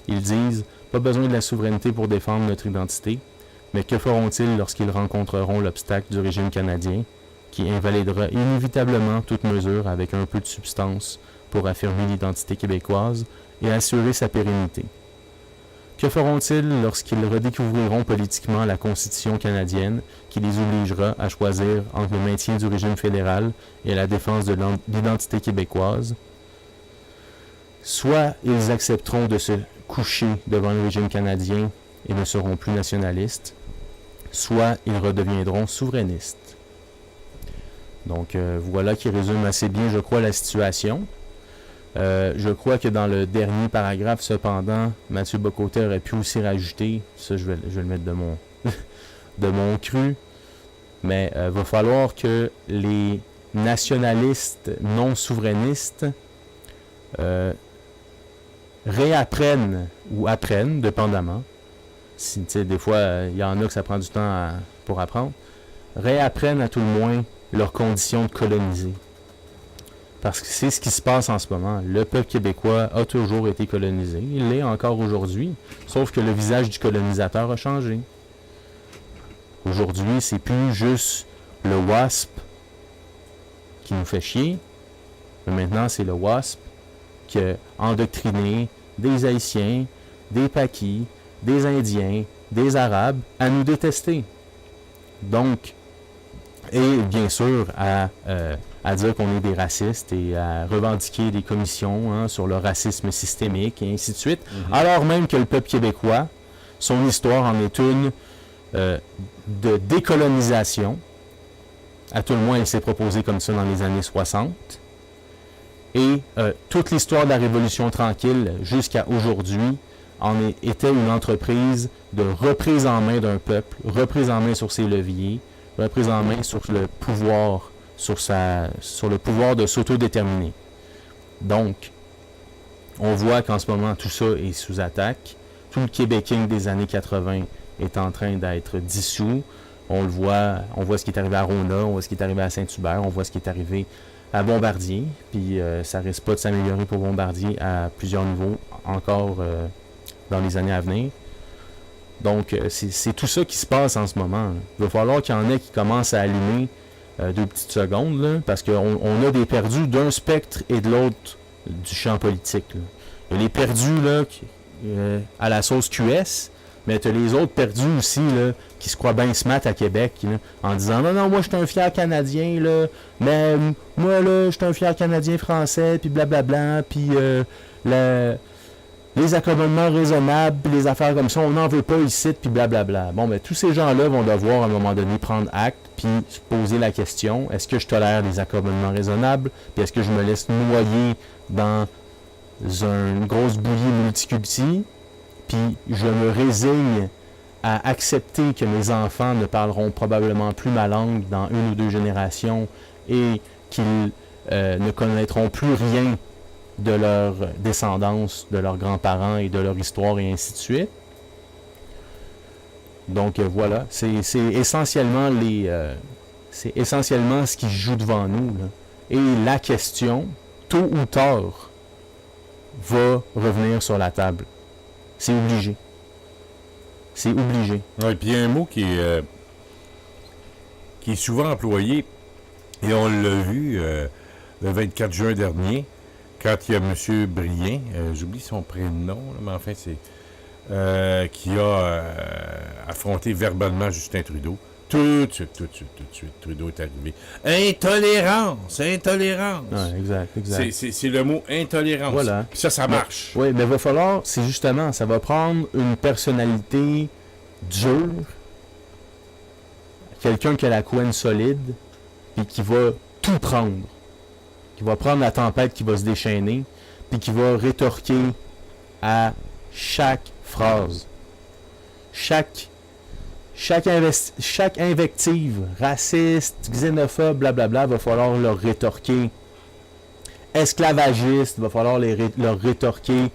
Ils disent « pas besoin de la souveraineté pour défendre notre identité », mais que feront-ils lorsqu'ils rencontreront l'obstacle du régime canadien, qui invalidera inévitablement toute mesure avec un peu de substance pour affirmer l'identité québécoise et assurer sa pérennité? Que feront-ils lorsqu'ils redécouvriront politiquement la Constitution canadienne qui les obligera à choisir entre le maintien du régime fédéral et la défense de l'identité québécoise? Soit ils accepteront de se coucher devant le régime canadien et ne seront plus nationalistes, soit ils redeviendront souverainistes. Donc voilà qui résume assez bien, je crois, la situation. Je crois que dans le dernier paragraphe, cependant, Mathieu Bocoté aurait pu aussi rajouter, ça je vais le mettre de mon, de mon cru, mais va falloir que les nationalistes non souverainistes réapprennent ou apprennent, dépendamment. Si, des fois, il y en a que ça prend du temps pour apprendre. Réapprennent à tout le moins leurs conditions de coloniser. Parce que c'est ce qui se passe en ce moment. Le peuple québécois a toujours été colonisé. Il l'est encore aujourd'hui. Sauf que le visage du colonisateur a changé. Aujourd'hui, c'est plus juste le WASP qui nous fait chier. Mais maintenant, c'est le WASP qui a endoctriné des Haïtiens, des Paquis, des Indiens, des Arabes à nous détester. Donc, et bien sûr à dire qu'on est des racistes et à revendiquer des commissions sur le racisme systémique et ainsi de suite, alors même que le peuple québécois, son histoire en est une de décolonisation. À tout le moins, il s'est proposé comme ça dans les années 60. Et toute l'histoire de la Révolution tranquille jusqu'à aujourd'hui était une entreprise de reprise en main d'un peuple, reprise en main sur ses leviers, reprise en main sur le pouvoir, sur le pouvoir de s'autodéterminer. Donc, on voit qu'en ce moment, tout ça est sous attaque. Tout le Québéking des années 80 est en train d'être dissous. On le voit, on voit ce qui est arrivé à Rona, on voit ce qui est arrivé à Saint-Hubert, on voit ce qui est arrivé à Bombardier. Puis ça risque pas de s'améliorer pour Bombardier à plusieurs niveaux encore dans les années à venir. Donc, c'est tout ça qui se passe en ce moment. Il va falloir qu'il y en ait qui commencent à allumer 2 petites secondes, là, parce qu'on a des perdus d'un spectre et de l'autre du champ politique. Là. Il y a les perdus là, à la sauce QS, mais tu as les autres perdus aussi là, qui se croient bien smart à Québec là, en disant « Non, moi je suis un fier Canadien, là, mais moi là, je suis un fier Canadien français, puis blablabla, puis les accommodements raisonnables, puis les affaires comme ça, on n'en veut pas ici, puis blablabla. » Bon, ben tous ces gens-là vont devoir à un moment donné prendre acte, puis se poser la question, est-ce que je tolère les accommodements raisonnables, puis est-ce que je me laisse noyer dans une grosse bouillie multiculti, puis je me résigne à accepter que mes enfants ne parleront probablement plus ma langue dans 1 ou 2 générations et qu'ils ne connaîtront plus rien de leur descendance, de leurs grands-parents et de leur histoire et ainsi de suite. Donc voilà, c'est essentiellement C'est essentiellement ce qui se joue devant nous, là. Et la question, tôt ou tard, va revenir sur la table. C'est obligé. C'est obligé. Ouais, puis il y a un mot qui est souvent employé, et on l'a vu le 24 juin dernier, quand il y a M. Brien, j'oublie son prénom, là, mais enfin, c'est qui a affronté verbalement Justin Trudeau. Tout de suite, Trudeau est arrivé. Intolérance! Ouais, exact. C'est le mot intolérance. Voilà. Puis ça marche. Oui, mais il va falloir, c'est justement, ça va prendre une personnalité dure, quelqu'un qui a la couenne solide, puis qui va tout prendre. Qui va prendre la tempête qui va se déchaîner, puis qui va rétorquer à chaque phrase. Chaque invective raciste, xénophobe, blablabla, va falloir leur rétorquer. Esclavagiste, va falloir leur rétorquer.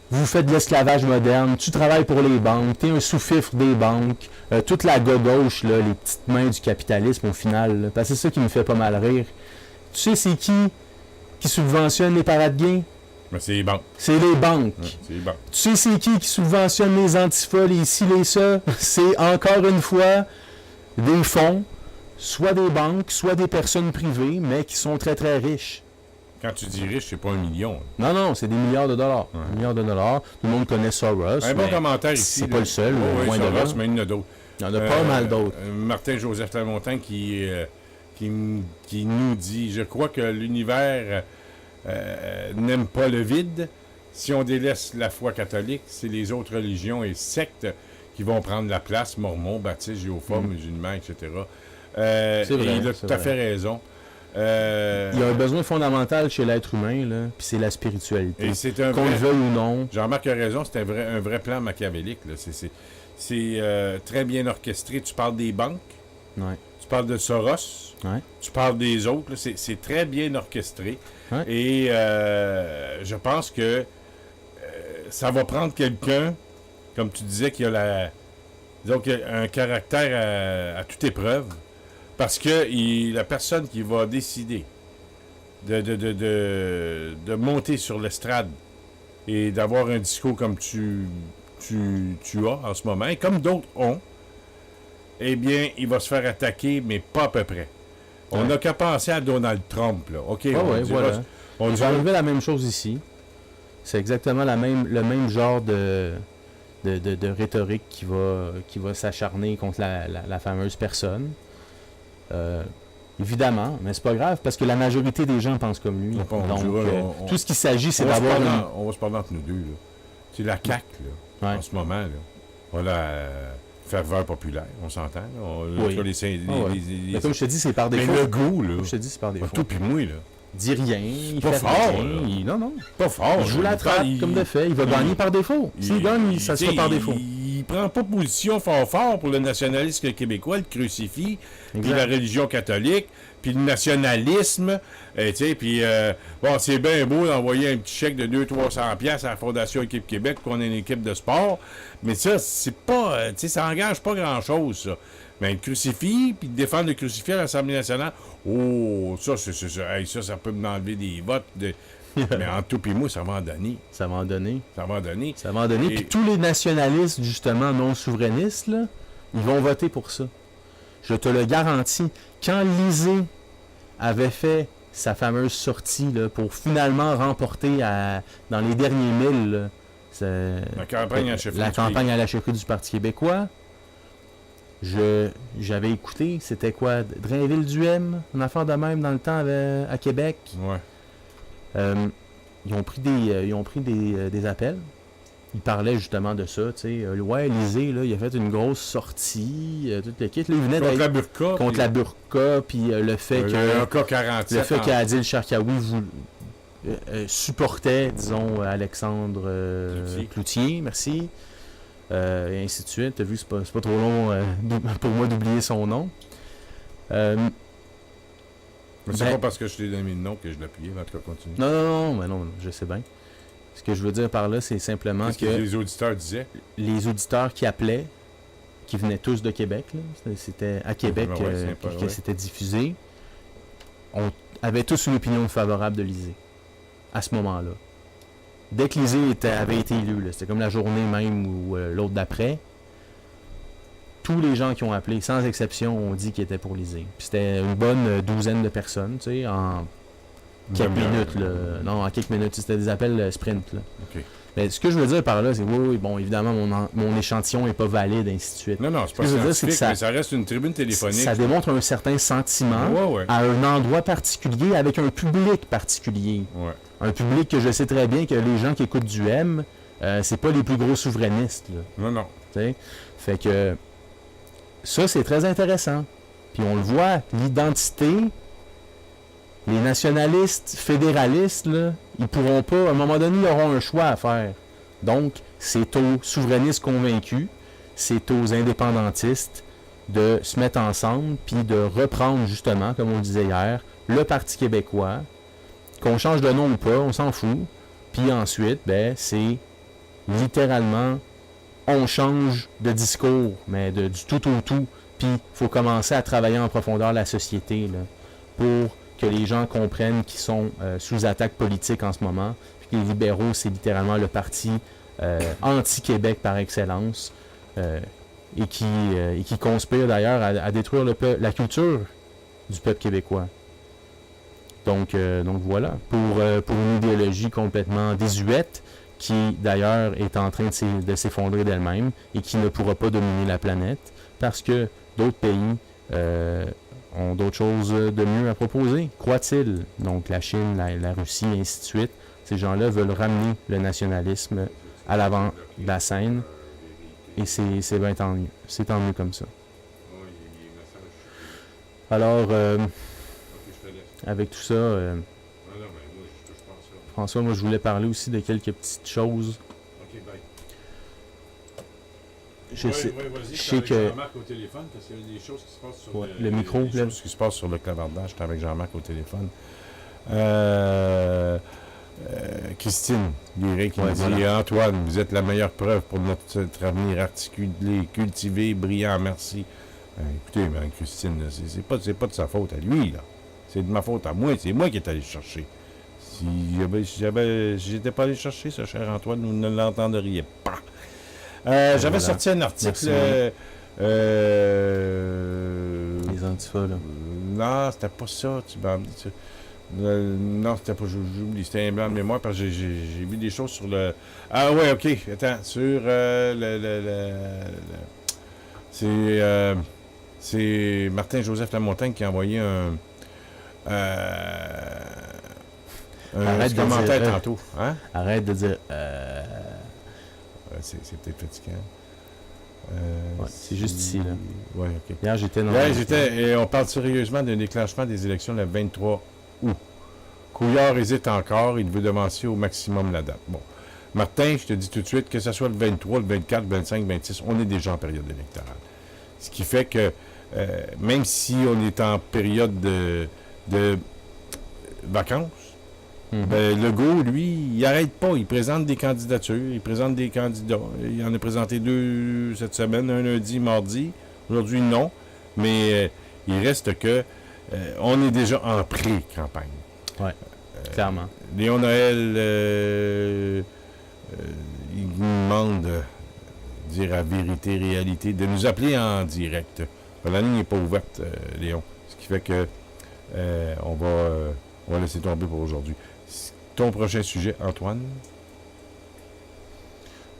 Vous faites de l'esclavage moderne, tu travailles pour les banques, tu es un sous-fifre des banques, toute la gauche, là, les petites mains du capitalisme au final. Là, parce que c'est ça qui me fait pas mal rire. Tu sais c'est qui subventionne les parades gays? Mais c'est les banques. C'est les banques. Ouais, c'est les banques. Tu sais c'est qui subventionne les antifas, les ci, les ça? C'est encore une fois des fonds, soit des banques, soit des personnes privées, mais qui sont très très riches. Quand tu dis riche, c'est pas 1 million. Non, c'est des milliards de dollars. Ouais. Des milliards de dollars. Tout le monde connaît Soros. Un bon commentaire ici. C'est pas le seul, oui, loin de là. mais il y en a d'autres. Il y en a pas mal d'autres. Martin-Joseph Lamontagne qui nous dit « Je crois que l'univers n'aime pas le vide. Si on délaisse la foi catholique, c'est les autres religions et sectes qui vont prendre la place, mormons, baptistes, jéhovahs, musulmans, etc. » C'est vrai, il a c'est tout à vrai. fait raison. Il y a un besoin fondamental chez l'être humain, là, puis c'est la spiritualité. Et c'est un Qu'on le vrai... veuille ou non. Jean-Marc a raison, c'est un vrai plan machiavélique. Là. C'est très bien orchestré. Tu parles des banques, Ouais. tu parles de Soros, Ouais. tu parles des autres. Là. C'est très bien orchestré. Ouais. Et je pense que ça va prendre quelqu'un, comme tu disais, qui a qui a un caractère à toute épreuve. Parce que la personne qui va décider de monter sur l'estrade et d'avoir un discours comme tu as en ce moment, et comme d'autres ont, eh bien, il va se faire attaquer, mais pas à peu près. On n'a qu'à penser à Donald Trump, là. OK, on dira... Voilà. On Il dira... va arriver la même chose ici. C'est exactement le même genre de rhétorique qui va s'acharner contre la fameuse personne. Évidemment, mais c'est pas grave parce que la majorité des gens pensent comme lui. On Donc, dira, tout ce qu'il s'agit, c'est on va se d'avoir parler on va se parler entre nous deux, là. C'est la CAQ, là, Ouais. en ce moment, là. Voilà, ferveur populaire, on s'entend, là. Oui. Mais comme je te dis, c'est par Mais défaut. le goût, là. Comme je te dis, c'est par défaut. Toi puis moi, là. Dit rien, il pas fait fort, rien. là. Non. Pas fort. Il joue la trappe comme de fait. Il va gagner par défaut. S'il gagne, ça sera par défaut. Il prend pas position fort pour le nationalisme québécois, le crucifix, puis Exact. la religion catholique, puis le nationalisme, tu sais, puis bon, c'est bien beau d'envoyer un petit chèque de 200-300$ à la Fondation Équipe Québec pour qu'on ait une équipe de sport, mais ça, c'est pas, tu sais, ça engage pas grand-chose, ça. Mais le crucifix, puis défendre le crucifix à l'Assemblée nationale, oh, ça, hey, ça peut m'enlever des votes. Mais entre toi et moi, ça va en donner. Ça va en donner. Ça va en donner. Ça va en donner. Et- Puis tous les nationalistes, justement, non souverainistes, là, ils vont voter pour ça. Je te le garantis. Quand Lisée avait fait sa fameuse sortie là, pour finalement remporter dans les derniers milles là, La campagne à la chefferie la du campagne à la chefferie du Parti québécois, j'avais écouté, c'était quoi, Drainville-Duhem, une affaire de même dans le temps à Québec. Ouais. Ils ont pris des appels. Ils parlaient justement de ça, tu sais. Ouais, Lisée, là, il a fait une grosse sortie, toute l'équipe. Là, il venait Contre d'être la burqa. contre la burqa, puis le fait Un que AK-47. le fait qu'Adil Sharkawi supportait, disons, Alexandre Cloutier, merci, et ainsi de suite. T'as vu, c'est pas trop long pour moi d'oublier son nom. Mais c'est Ben- pas parce que je t'ai donné le nom que je l'appuyais, en tout cas, continue. Non, mais non, je sais bien. Ce que je veux dire par là, c'est simplement Qu'est-ce que que les auditeurs disaient? les auditeurs qui appelaient, qui venaient tous de Québec. Là. C'était à Québec que c'était diffusé. On avait tous une opinion favorable de l'Élysée à ce moment-là. Dès que l'Élysée avait été élu, c'était comme la journée même ou l'autre d'après, tous les gens qui ont appelé, sans exception, ont dit qu'ils étaient pour l'Élysée. Puis c'était une bonne douzaine de personnes, tu sais, en quelques minutes. Là. Non, en quelques minutes. C'était des appels sprint. Là. OK. Mais ce que je veux dire par là, c'est oui, bon, évidemment, mon échantillon n'est pas valide, ainsi de suite. Non, c'est pas scientifique, mais ça reste une tribune téléphonique. Ça démontre un certain sentiment à un endroit particulier, avec un public particulier. Ouais. Un public que je sais très bien que les gens qui écoutent du M, c'est pas les plus gros souverainistes. Là. Non. T'sais? Fait que ça, c'est très intéressant. Puis on le voit, l'identité, les nationalistes, fédéralistes, là, ils pourront pas, à un moment donné, ils auront un choix à faire. Donc, c'est aux souverainistes convaincus, c'est aux indépendantistes de se mettre ensemble, puis de reprendre, justement, comme on le disait hier, le Parti québécois, qu'on change de nom ou pas, on s'en fout. Puis ensuite, ben, c'est littéralement, on change de discours, mais du tout au tout. Puis il faut commencer à travailler en profondeur la société là, pour que les gens comprennent qu'ils sont sous attaque politique en ce moment. Puis les libéraux, c'est littéralement le parti anti-Québec par excellence et qui conspire d'ailleurs à détruire la culture du peuple québécois. Donc voilà, pour une idéologie complètement désuète, qui d'ailleurs est en train de s'effondrer d'elle-même et qui ne pourra pas dominer la planète parce que d'autres pays ont d'autres choses de mieux à proposer, croient-ils. Donc la Chine, la Russie, et ainsi de suite. Ces gens-là veulent ramener le nationalisme à l'avant de la scène et c'est bien tant mieux. C'est tant mieux comme ça. Alors, avec tout ça... François, moi je voulais parler aussi de quelques petites choses. OK, bye. Je sais avec que... Jean-Marc au téléphone, parce qu'il y a des choses qui se passent sur le micro. Des choses qui se passent sur le clavardage. J'étais avec Jean-Marc au téléphone. Christine Guéret qui me dit voilà. Antoine, vous êtes la meilleure preuve pour notre avenir articulé, cultivé, brillant, merci. Écoutez, Christine, c'est pas de sa faute à lui, là. C'est de ma faute à moi. C'est moi qui est allé le chercher. Si j'étais pas allé chercher ce cher Antoine, vous ne l'entendriez pas. J'avais sorti un article. Les antifas, là. Non, c'était pas ça. Non, c'était pas. J'oublie. C'était un blanc de mémoire parce que j'ai vu des choses sur le. Ah ouais, ok. Attends. Sur c'est Martin-Joseph Lamontagne qui a envoyé un commentaire tantôt. Hein? Arrête de dire c'est peut-être fatigant. C'est juste ici, là. Ouais, ok. Hier, j'étais dans... Et on parle sérieusement d'un déclenchement des élections le 23 août. Couillard hésite encore. Il veut devancer au maximum la date. Bon. Martin, je te dis tout de suite, que ce soit le 23, le 24, le 25, le 26, on est déjà en période électorale. Ce qui fait que même si on est en période de vacances, Legault, lui, il n'arrête pas. Il présente des candidatures, il présente des candidats. Il en a présenté 2 cette semaine, un lundi, mardi. Aujourd'hui, non. Mais il reste que on est déjà en pré-campagne. Oui, clairement. Léon Noël, il nous demande de dire la vérité, réalité, de nous appeler en direct. La ligne n'est pas ouverte, Léon. Ce qui fait que on va laisser tomber pour aujourd'hui. Ton prochain sujet, Antoine?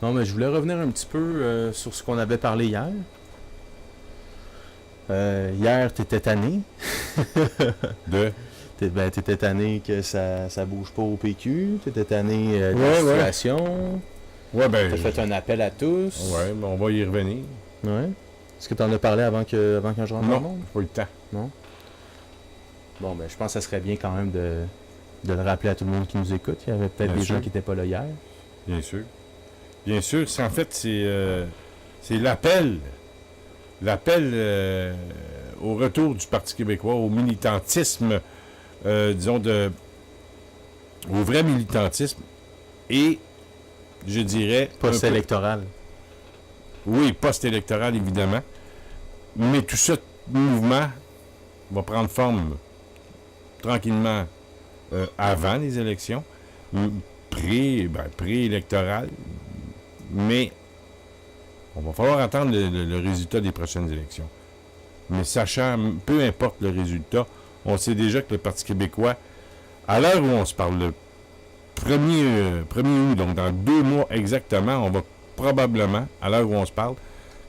Non, mais je voulais revenir un petit peu sur ce qu'on avait parlé hier. Hier, t'étais tanné. De? T'étais tanné que ça bouge pas au PQ. T'étais tanné de la situation. Ouais, t'as fait un appel à tous. Ouais, mais on va y revenir. Ouais. Est-ce que t'en as parlé avant que je rentre dans le monde? Non, pas eu le temps. Non? Bon, ben, je pense que ça serait bien quand même de le rappeler à tout le monde qui nous écoute. Il y avait peut-être des gens qui n'étaient pas là hier. Bien sûr. Bien sûr. En fait, c'est l'appel. L'appel au retour du Parti québécois, au militantisme, disons, au vrai militantisme et, je dirais... Post-électoral. Oui, post-électoral, évidemment. Mais tout ce mouvement va prendre forme tranquillement avant les élections, pré-électoral, mais on va falloir attendre le résultat des prochaines élections. Mais sachant, peu importe le résultat, on sait déjà que le Parti québécois, à l'heure où on se parle, le 1er août, donc dans 2 mois exactement, on va probablement, à l'heure où on se parle,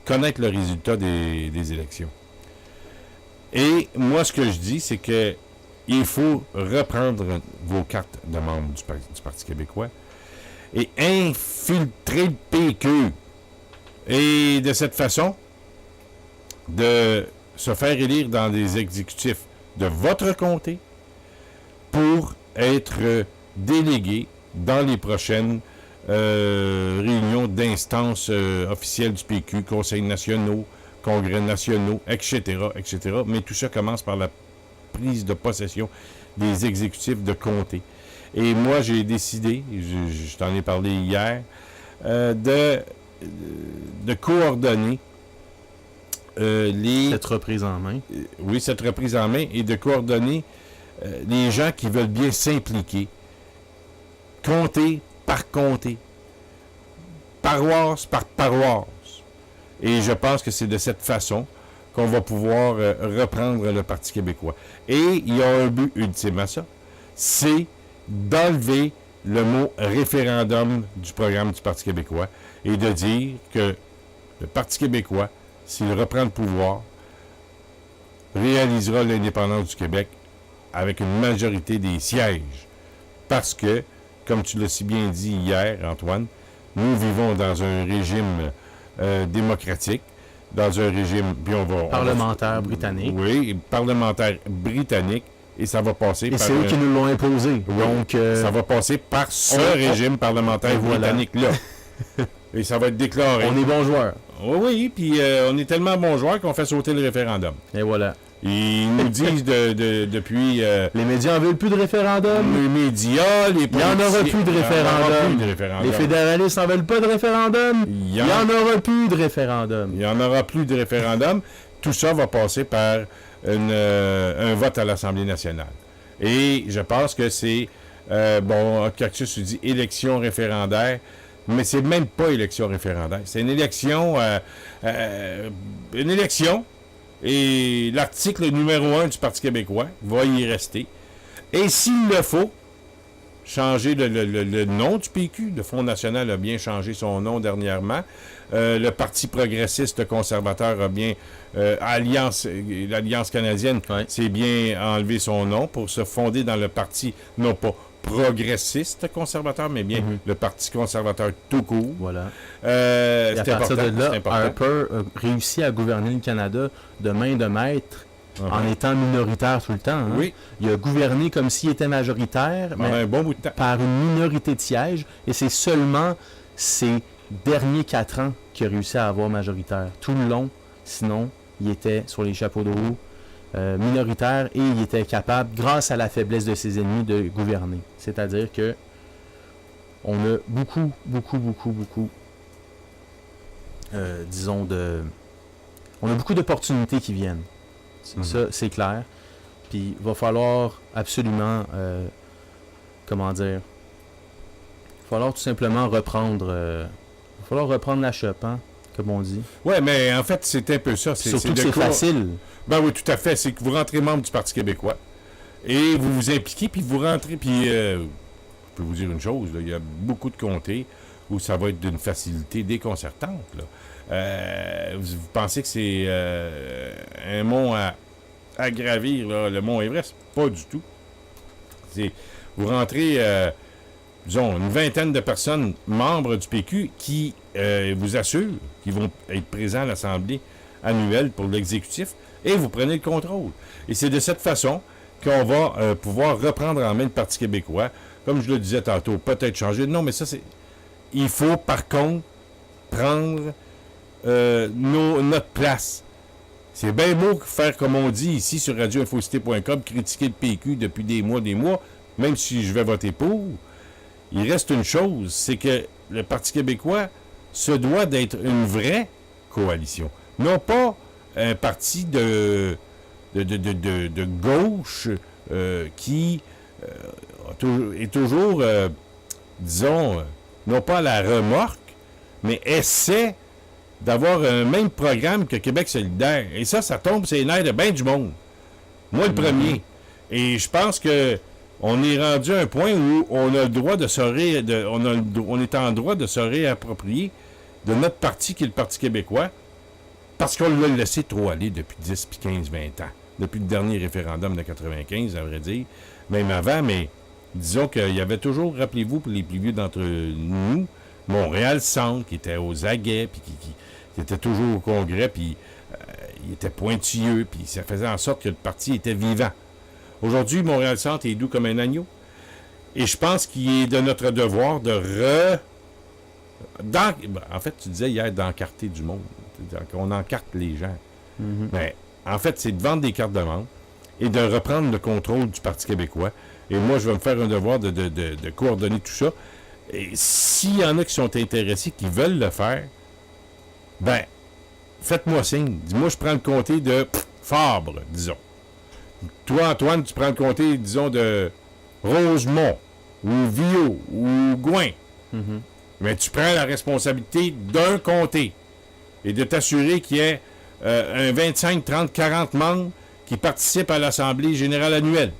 connaître le résultat des élections. Et moi, ce que je dis, c'est que il faut reprendre vos cartes de membres du Parti québécois et infiltrer le PQ. Et de cette façon, de se faire élire dans des exécutifs de votre comté pour être délégué dans les prochaines réunions d'instances officielles du PQ, conseils nationaux, congrès nationaux, etc., etc. Mais tout ça commence par la prise de possession des exécutifs de comté. Et moi, j'ai décidé, je t'en ai parlé hier, de coordonner Cette reprise en main. oui, cette reprise en main et de coordonner les gens qui veulent bien s'impliquer. Comté par comté. Paroisse par paroisse. Et je pense que c'est de cette façon qu'on va pouvoir reprendre le Parti québécois. Et il y a un but ultime à ça. C'est d'enlever le mot référendum du programme du Parti québécois et de dire que le Parti québécois, s'il reprend le pouvoir, réalisera l'indépendance du Québec avec une majorité des sièges. Parce que, comme tu l'as si bien dit hier, Antoine, nous vivons dans un régime démocratique, dans un régime... Puis Parlementaire britannique. Oui, parlementaire britannique, et ça va passer Et c'est eux qui nous l'ont imposé. Oui, Donc, ça va passer par ce régime parlementaire britannique-là. Et ça va être déclaré. on est bons joueurs. Oui, puis on est tellement bons joueurs qu'on fait sauter le référendum. Et voilà. Ils nous disent depuis... Les médias en veulent plus de référendum. les médias, les Il n'y en aura plus de référendum. Les fédéralistes n'en veulent pas de référendum. Il n'y en aura plus de référendum. Il n'y en aura plus de référendum. Tout ça va passer par un vote à l'Assemblée nationale. Et je pense que c'est... Cactus dit élection référendaire, mais c'est même pas élection référendaire. C'est une élection... Et l'article numéro 1 du Parti québécois va y rester. Et s'il le faut, changer le nom du PQ. Le Front national a bien changé son nom dernièrement. Le Parti progressiste conservateur a bien... l'Alliance canadienne s'est bien enlevé son nom pour se fonder dans le parti, non pas progressiste conservateur, mais bien le Parti conservateur tout court. Voilà. C'est à partir important. de là, Harper a réussi à gouverner le Canada de main de maître en étant minoritaire tout le temps. Hein. Oui. Il a gouverné comme s'il était majoritaire, mais un bon bout de temps. par une minorité de sièges. Et c'est seulement ces derniers 4 ans qu'il a réussi à avoir majoritaire. Tout le long, sinon, il était sur les chapeaux de roue minoritaire et il était capable, grâce à la faiblesse de ses ennemis, de gouverner. C'est-à-dire que on a beaucoup, on a beaucoup d'opportunités qui viennent. Ça, c'est clair. Puis, il va falloir absolument, il va falloir tout simplement reprendre la chope, hein, comme on dit. Oui, mais en fait, c'est un peu ça. Surtout que c'est facile. Ben oui, tout à fait. C'est que vous rentrez membre du Parti québécois et vous vous impliquez, puis vous rentrez, puis je peux vous dire une chose, là, il y a beaucoup de comtés où ça va être d'une facilité déconcertante. Là. Vous pensez que c'est un mont à gravir, là, le mont Everest? Pas du tout. Vous rentrez, disons, une vingtaine de personnes membres du PQ qui vous assurent qu'ils vont être présents à l'Assemblée annuelle pour l'exécutif, et vous prenez le contrôle. Et c'est de cette façon qu'on va pouvoir reprendre en main le Parti québécois. Comme je le disais tantôt, peut-être changer de nom, mais ça, c'est... Il faut, par contre, prendre notre place. C'est bien beau faire, comme on dit ici sur radioinfocité.com, critiquer le PQ depuis des mois, même si je vais voter pour. Il reste une chose, c'est que le Parti québécois se doit d'être une vraie coalition. Non pas un parti de gauche qui est toujours, disons, non pas à la remorque, mais essaie d'avoir un même programme que Québec solidaire. Et ça tombe sur les nerfs de bien du monde. Moi, le premier. Et je pense que on est rendu à un point où on a le droit de on est en droit de se réapproprier de notre parti, qui est le Parti québécois, parce qu'on l'a laissé trop aller depuis 10, puis 15, 20 ans. Depuis le dernier référendum de 95, à vrai dire. Même avant, mais disons qu'il y avait toujours, rappelez-vous, pour les plus vieux d'entre nous, Montréal-Centre, qui était aux aguets, puis qui était toujours au Congrès, puis il était pointilleux, puis ça faisait en sorte que le parti était vivant. Aujourd'hui, Montréal-Centre est doux comme un agneau. Et je pense qu'il est de notre devoir de en fait, tu disais hier d'encarter du monde. On encarte les gens. Mm-hmm. Mais en fait, c'est de vendre des cartes de membre et de reprendre le contrôle du Parti québécois. Et moi, je vais me faire un devoir de coordonner tout ça. Et s'il y en a qui sont intéressés, qui veulent le faire, ben, faites-moi signe. Dis-moi, je prends le comté de Fabre, disons. Toi, Antoine, tu prends le comté, disons, de Rosemont, ou Viau, ou Gouin. Mm-hmm. Mais tu prends la responsabilité d'un comté et de t'assurer qu'il y ait un 25, 30, 40 membres qui participent à l'Assemblée générale annuelle.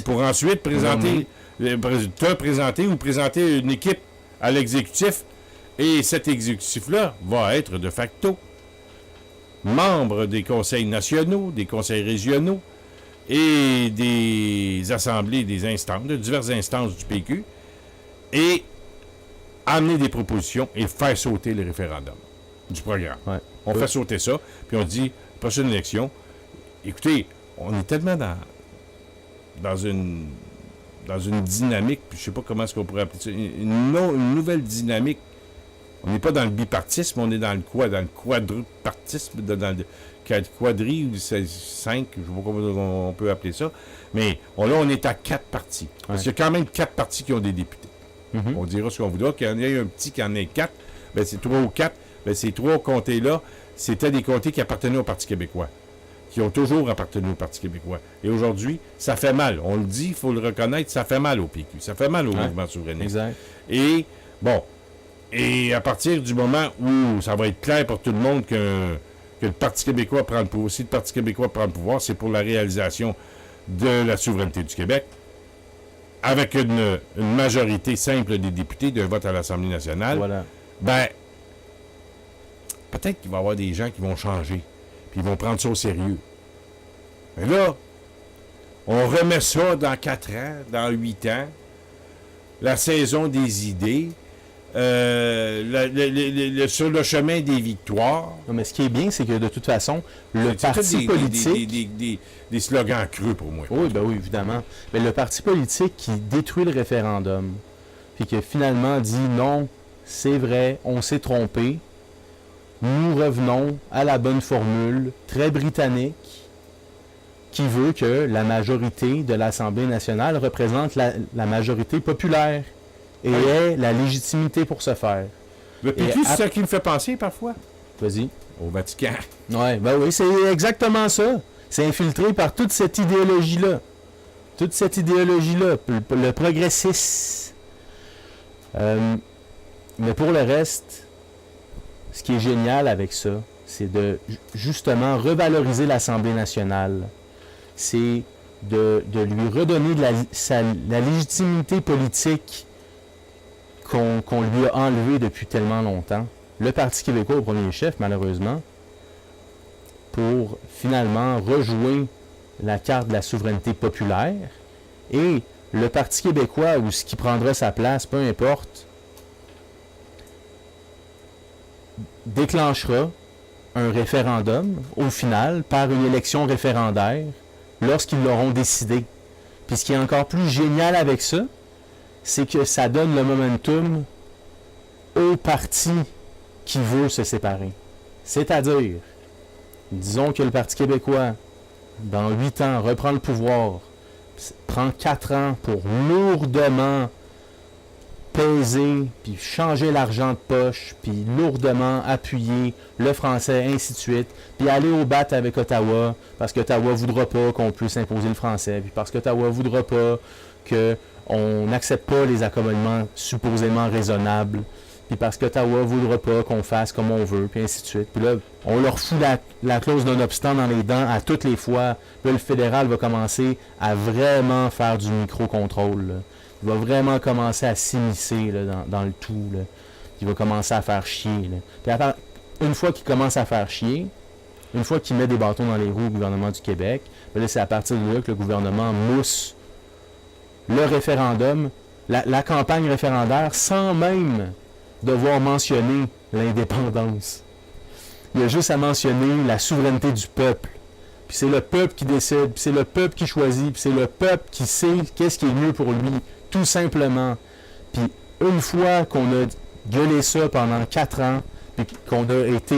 Pour ensuite présenter, te présenter ou présenter une équipe à l'exécutif. Et cet exécutif-là va être de facto membre des conseils nationaux, des conseils régionaux et des assemblées, des instances, de diverses instances du PQ, et amener des propositions et faire sauter le référendum du programme. Ouais. On fait sauter ça, puis on dit, prochaine élection, écoutez, on est tellement dans une dynamique, puis je sais pas comment est-ce qu'on pourrait appeler ça, une nouvelle dynamique. On n'est pas dans le bipartisme, on est dans le quadrupartisme, dans le quadri ou 5, je sais pas comment on peut appeler ça, mais là, on est à 4 partis. Parce qu'il y a quand même 4 partis qui ont des députés. Mm-hmm. On dira ce qu'on voudra, qu'il y en ait un petit qui en ait 4, ben c'est 3 ou 4, ben ces 3 comtés-là, c'était des comtés qui appartenaient au Parti québécois, qui ont toujours appartenu au Parti québécois. Et aujourd'hui, ça fait mal. On le dit, il faut le reconnaître, ça fait mal au PQ, ça fait mal au mouvement souverainiste. Exact. Et, bon, et à partir du moment où ça va être clair pour tout le monde que le Parti québécois prend le pouvoir, si le Parti québécois prend le pouvoir, c'est pour la réalisation de la souveraineté du Québec, avec une majorité simple des députés d'un vote à l'Assemblée nationale, Voilà. ben, peut-être qu'il va y avoir des gens qui vont changer, puis ils vont prendre ça au sérieux. Mais là, on remet ça dans 4 ans, dans 8 ans, la saison des idées, sur le chemin des victoires. Non, mais ce qui est bien, c'est que de toute façon, le parti politique... Des slogans creux pour moi. Oui, ben oui, évidemment. Mais le parti politique qui détruit le référendum, puis qui finalement dit non, c'est vrai, on s'est trompé, nous revenons à la bonne formule très britannique qui veut que la majorité de l'Assemblée nationale représente la majorité populaire et ait la légitimité pour ce faire. Le PQ, c'est ça qui me fait penser parfois. Vas-y. Au Vatican. Ouais, ben oui, c'est exactement ça. C'est infiltré par toute cette idéologie-là. Toute cette idéologie-là, le progressisme. Mais pour le reste, ce qui est génial avec ça, c'est de justement revaloriser l'Assemblée nationale. C'est de lui redonner la légitimité politique qu'on lui a enlevée depuis tellement longtemps. Le Parti québécois au premier chef, malheureusement, pour finalement rejouer la carte de la souveraineté populaire, et le Parti québécois, ou ce qui prendra sa place, peu importe, déclenchera un référendum, au final, par une élection référendaire, lorsqu'ils l'auront décidé. Puis ce qui est encore plus génial avec ça, c'est que ça donne le momentum au parti qui veut se séparer. C'est-à-dire, disons que le Parti québécois, dans 8 ans, reprend le pouvoir, prend 4 ans pour lourdement peser, puis changer l'argent de poche, puis lourdement appuyer le français, ainsi de suite, puis aller au bat avec Ottawa, parce qu'Ottawa voudra pas qu'on puisse imposer le français, puis parce qu'Ottawa voudra pas qu'on n'accepte pas les accommodements supposément raisonnables, puis parce qu'Ottawa voudra pas qu'on fasse comme on veut, puis ainsi de suite. Puis là, on leur fout la clause non-obstant dans les dents à toutes les fois. Là, le fédéral va commencer à vraiment faire du micro-contrôle, là. Il va vraiment commencer à s'immiscer là, dans le tout. Là. Il va commencer à faire chier. Là. Puis une fois qu'il commence à faire chier, une fois qu'il met des bâtons dans les roues au gouvernement du Québec, là, c'est à partir de là que le gouvernement mousse le référendum, la campagne référendaire, sans même devoir mentionner l'indépendance. Il y a juste à mentionner la souveraineté du peuple. Puis c'est le peuple qui décide, puis c'est le peuple qui choisit, puis c'est le peuple qui sait qu'est-ce qui est mieux pour lui. Tout simplement. Puis une fois qu'on a gueulé ça pendant 4 ans, puis qu'on a été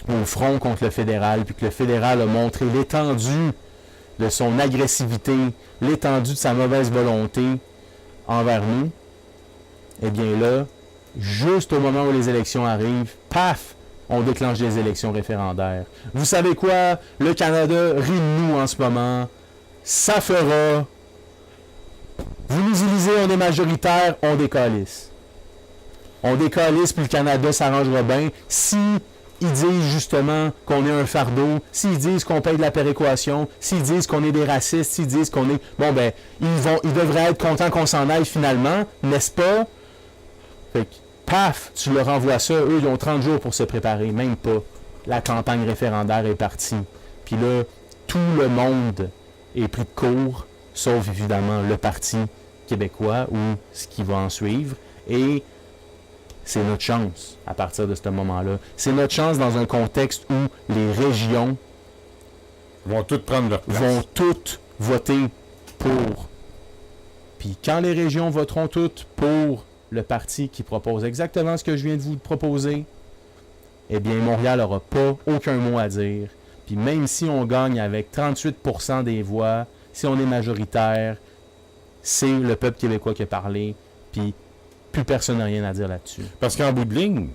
au front contre le fédéral, puis que le fédéral a montré l'étendue de son agressivité, l'étendue de sa mauvaise volonté envers nous, eh bien là, juste au moment où les élections arrivent, paf, on déclenche les élections référendaires. Vous savez quoi? Le Canada rit de nous en ce moment. Ça fera... Vous nous élisez, on est majoritaire, on décalisse. On décalisse, puis le Canada s'arrangera bien. Si ils disent justement qu'on est un fardeau, s'ils disent qu'on paye de la péréquation, s'ils disent qu'on est des racistes, s'ils disent qu'on est... Bon, ben, ils devraient être contents qu'on s'en aille finalement, n'est-ce pas? Fait que, paf, tu leur envoies ça. Eux, ils ont 30 jours pour se préparer, même pas. La campagne référendaire est partie. Puis là, tout le monde est pris de court, sauf évidemment le Parti québécois ou ce qui va en suivre. Et c'est notre chance à partir de ce moment-là. C'est notre chance dans un contexte où les régions vont toutes prendre leur place. Vont toutes voter pour. Puis quand les régions voteront toutes pour le parti qui propose exactement ce que je viens de vous proposer, eh bien Montréal n'aura pas aucun mot à dire. Puis même si on gagne avec 38% des voix, si on est majoritaire, c'est le peuple québécois qui a parlé, puis plus personne n'a rien à dire là-dessus. Parce qu'en bout de ligne...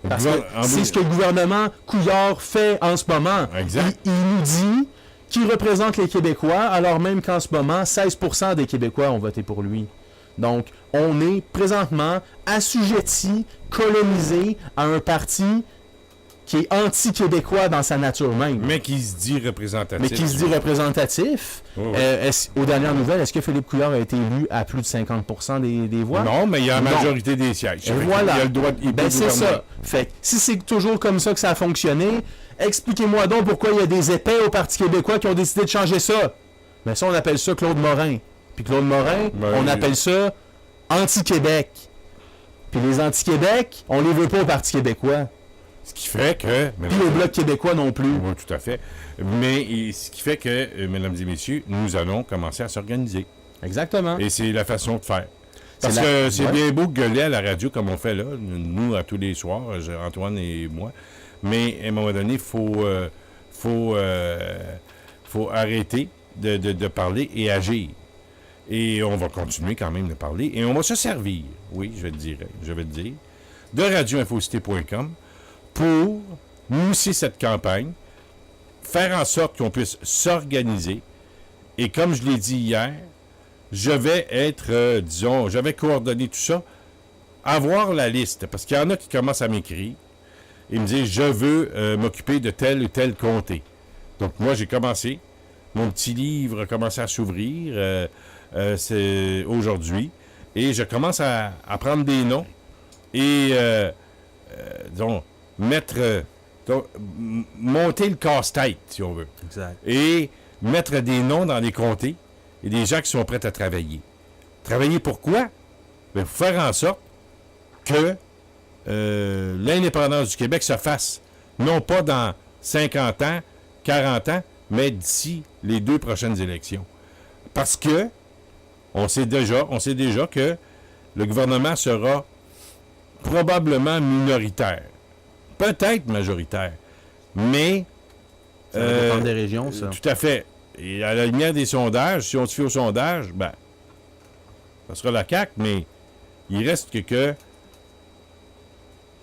Parce que c'est ce que le gouvernement Couillard fait en ce moment. Exact. Il nous dit qu'il représente les Québécois, alors même qu'en ce moment, 16% des Québécois ont voté pour lui. Donc, on est présentement assujetti, colonisé à un parti qui est anti-québécois dans sa nature même. Mais qui se dit représentatif. Oh, ouais. Aux dernières nouvelles, est-ce que Philippe Couillard a été élu à plus de 50% des voix? Non, mais il y a la majorité des sièges. Et voilà. Il a le droit de c'est ça. Fait que, si c'est toujours comme ça que ça a fonctionné, expliquez-moi donc pourquoi il y a des épais au Parti québécois qui ont décidé de changer ça. Mais ça, on appelle ça Claude Morin. Puis Claude Morin, on appelle ça anti-Québec. Puis les anti-Québec, on les veut pas au Parti québécois. Ce qui fait que... Puis au Bloc québécois non plus. Oui, tout à fait. Mais ce qui fait que, mesdames et messieurs, nous allons commencer à s'organiser. Exactement. Et c'est la façon de faire. Parce que c'est bien beau de gueuler à la radio comme on fait là, nous, à tous les soirs, Antoine et moi. Mais à un moment donné, il faut arrêter de parler et agir. Et on va continuer quand même de parler. Et on va se servir, oui, je vais le dire, de radioinfocité.com pour mousser cette campagne, faire en sorte qu'on puisse s'organiser. Et comme je l'ai dit hier, je vais être, je vais coordonner tout ça, avoir la liste, parce qu'il y en a qui commencent à m'écrire et me disent, je veux m'occuper de tel ou tel comté. Donc moi, j'ai commencé. Mon petit livre a commencé à s'ouvrir c'est aujourd'hui. Et je commence à prendre des noms et monter le casse-tête, si on veut. Exact. Et mettre des noms dans les comtés et des gens qui sont prêts à travailler. Travailler pourquoi? Bien, pour faire en sorte que l'indépendance du Québec se fasse, non pas dans 50 ans, 40 ans, mais d'ici les 2 prochaines élections. Parce que on sait déjà que le gouvernement sera probablement minoritaire. Peut-être majoritaire. Mais... Ça va dépendre des régions, ça. Tout à fait. Et à la lumière des sondages, si on se fie aux sondages, ben, ça sera la CAQ, mais Il reste que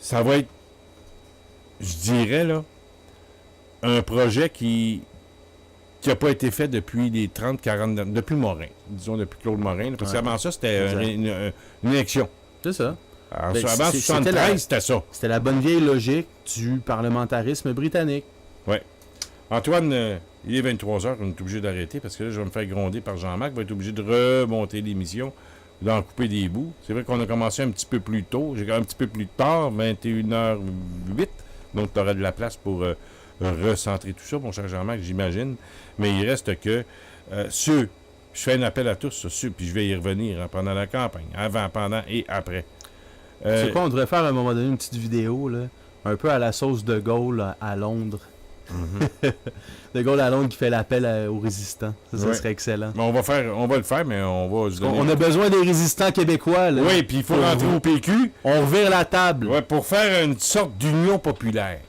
ça va être, je dirais, là, un projet qui n'a pas été fait depuis les 30, 40, depuis Morin, disons depuis Claude Morin, là, parce qu'avant ça, c'était une élection. C'est ça. Alors, Ben, avant c'était 73, c'était ça. C'était la bonne vieille logique du parlementarisme britannique. Ouais. Antoine, il est 23h, on est obligé d'arrêter parce que là, je vais me faire gronder par Jean-Marc, va être obligé de remonter l'émission, d'en couper des bouts. C'est vrai qu'on a commencé un petit peu plus tôt, j'ai un petit peu plus tard, 21h08, donc tu auras de la place pour recentrer tout ça, mon cher Jean-Marc, j'imagine. Mais il reste que je fais un appel à tous, puis je vais y revenir pendant la campagne, avant, pendant et après. C'est quoi, on devrait faire à un moment donné une petite vidéo, là, un peu à la sauce de Gaulle à Londres. De Gaulle à Londres qui fait l'appel aux résistants. Ça serait excellent. Mais on va le faire, mais on va se donner... On a besoin des résistants québécois. Là. Oui, puis il faut rentrer au PQ. On revire la table. Ouais, pour faire une sorte d'union populaire.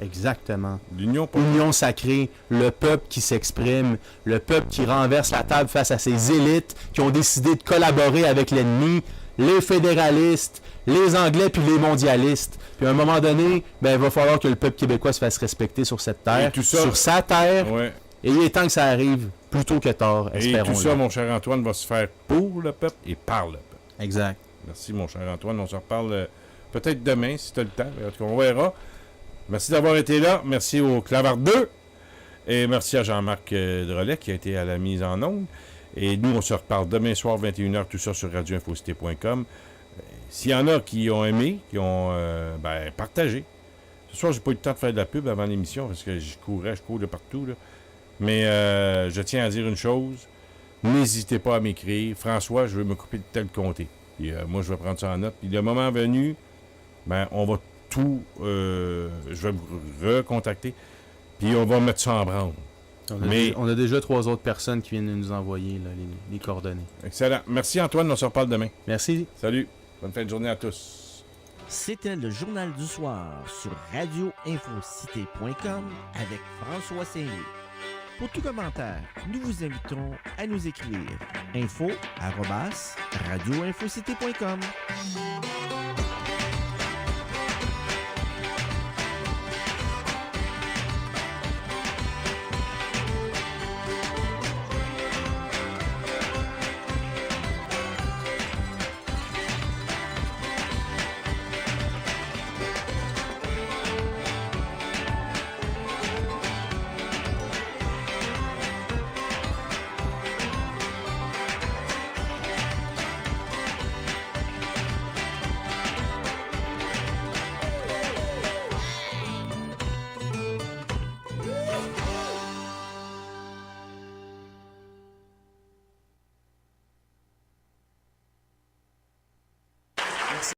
Exactement. L'union Union sacrée, le peuple qui s'exprime, le peuple qui renverse la table face à ces élites qui ont décidé de collaborer avec l'ennemi, les fédéralistes, les Anglais puis les mondialistes. Puis à un moment donné, ben, il va falloir que le peuple québécois se fasse respecter sur cette terre, sur sa terre. Ouais. Et il est temps que ça arrive plus tôt que tard, espérons-le. Et tout ça, mon cher Antoine, va se faire pour le peuple et par le peuple. Exact. Merci, mon cher Antoine. On se reparle peut-être demain, si tu as le temps. En tout cas, on verra. Merci d'avoir été là. Merci au Clavardeux. Et merci à Jean-Marc Drolet qui a été à la mise en onde. Et nous, on se reparle demain soir, 21h, tout ça sur radioinfocité.com. S'il y en a qui ont aimé, qui ont partagé. Ce soir, j'ai pas eu le temps de faire de la pub avant l'émission parce que je cours de partout. Là. Mais je tiens à dire une chose. N'hésitez pas à m'écrire. François, je veux m'occuper de tel comté. Puis, moi, je vais prendre ça en note. Puis le moment venu, on va tout... je vais vous recontacter. Puis on va mettre ça en branle. On a déjà 3 autres personnes qui viennent de nous envoyer là, les coordonnées. Excellent. Merci Antoine, on se reparle demain. Merci. Salut. Bonne fin de journée à tous. C'était le Journal du Soir sur radioinfocité.com avec François Saint-Louis. Pour tout commentaire, nous vous invitons à nous écrire info@radioinfocité.com.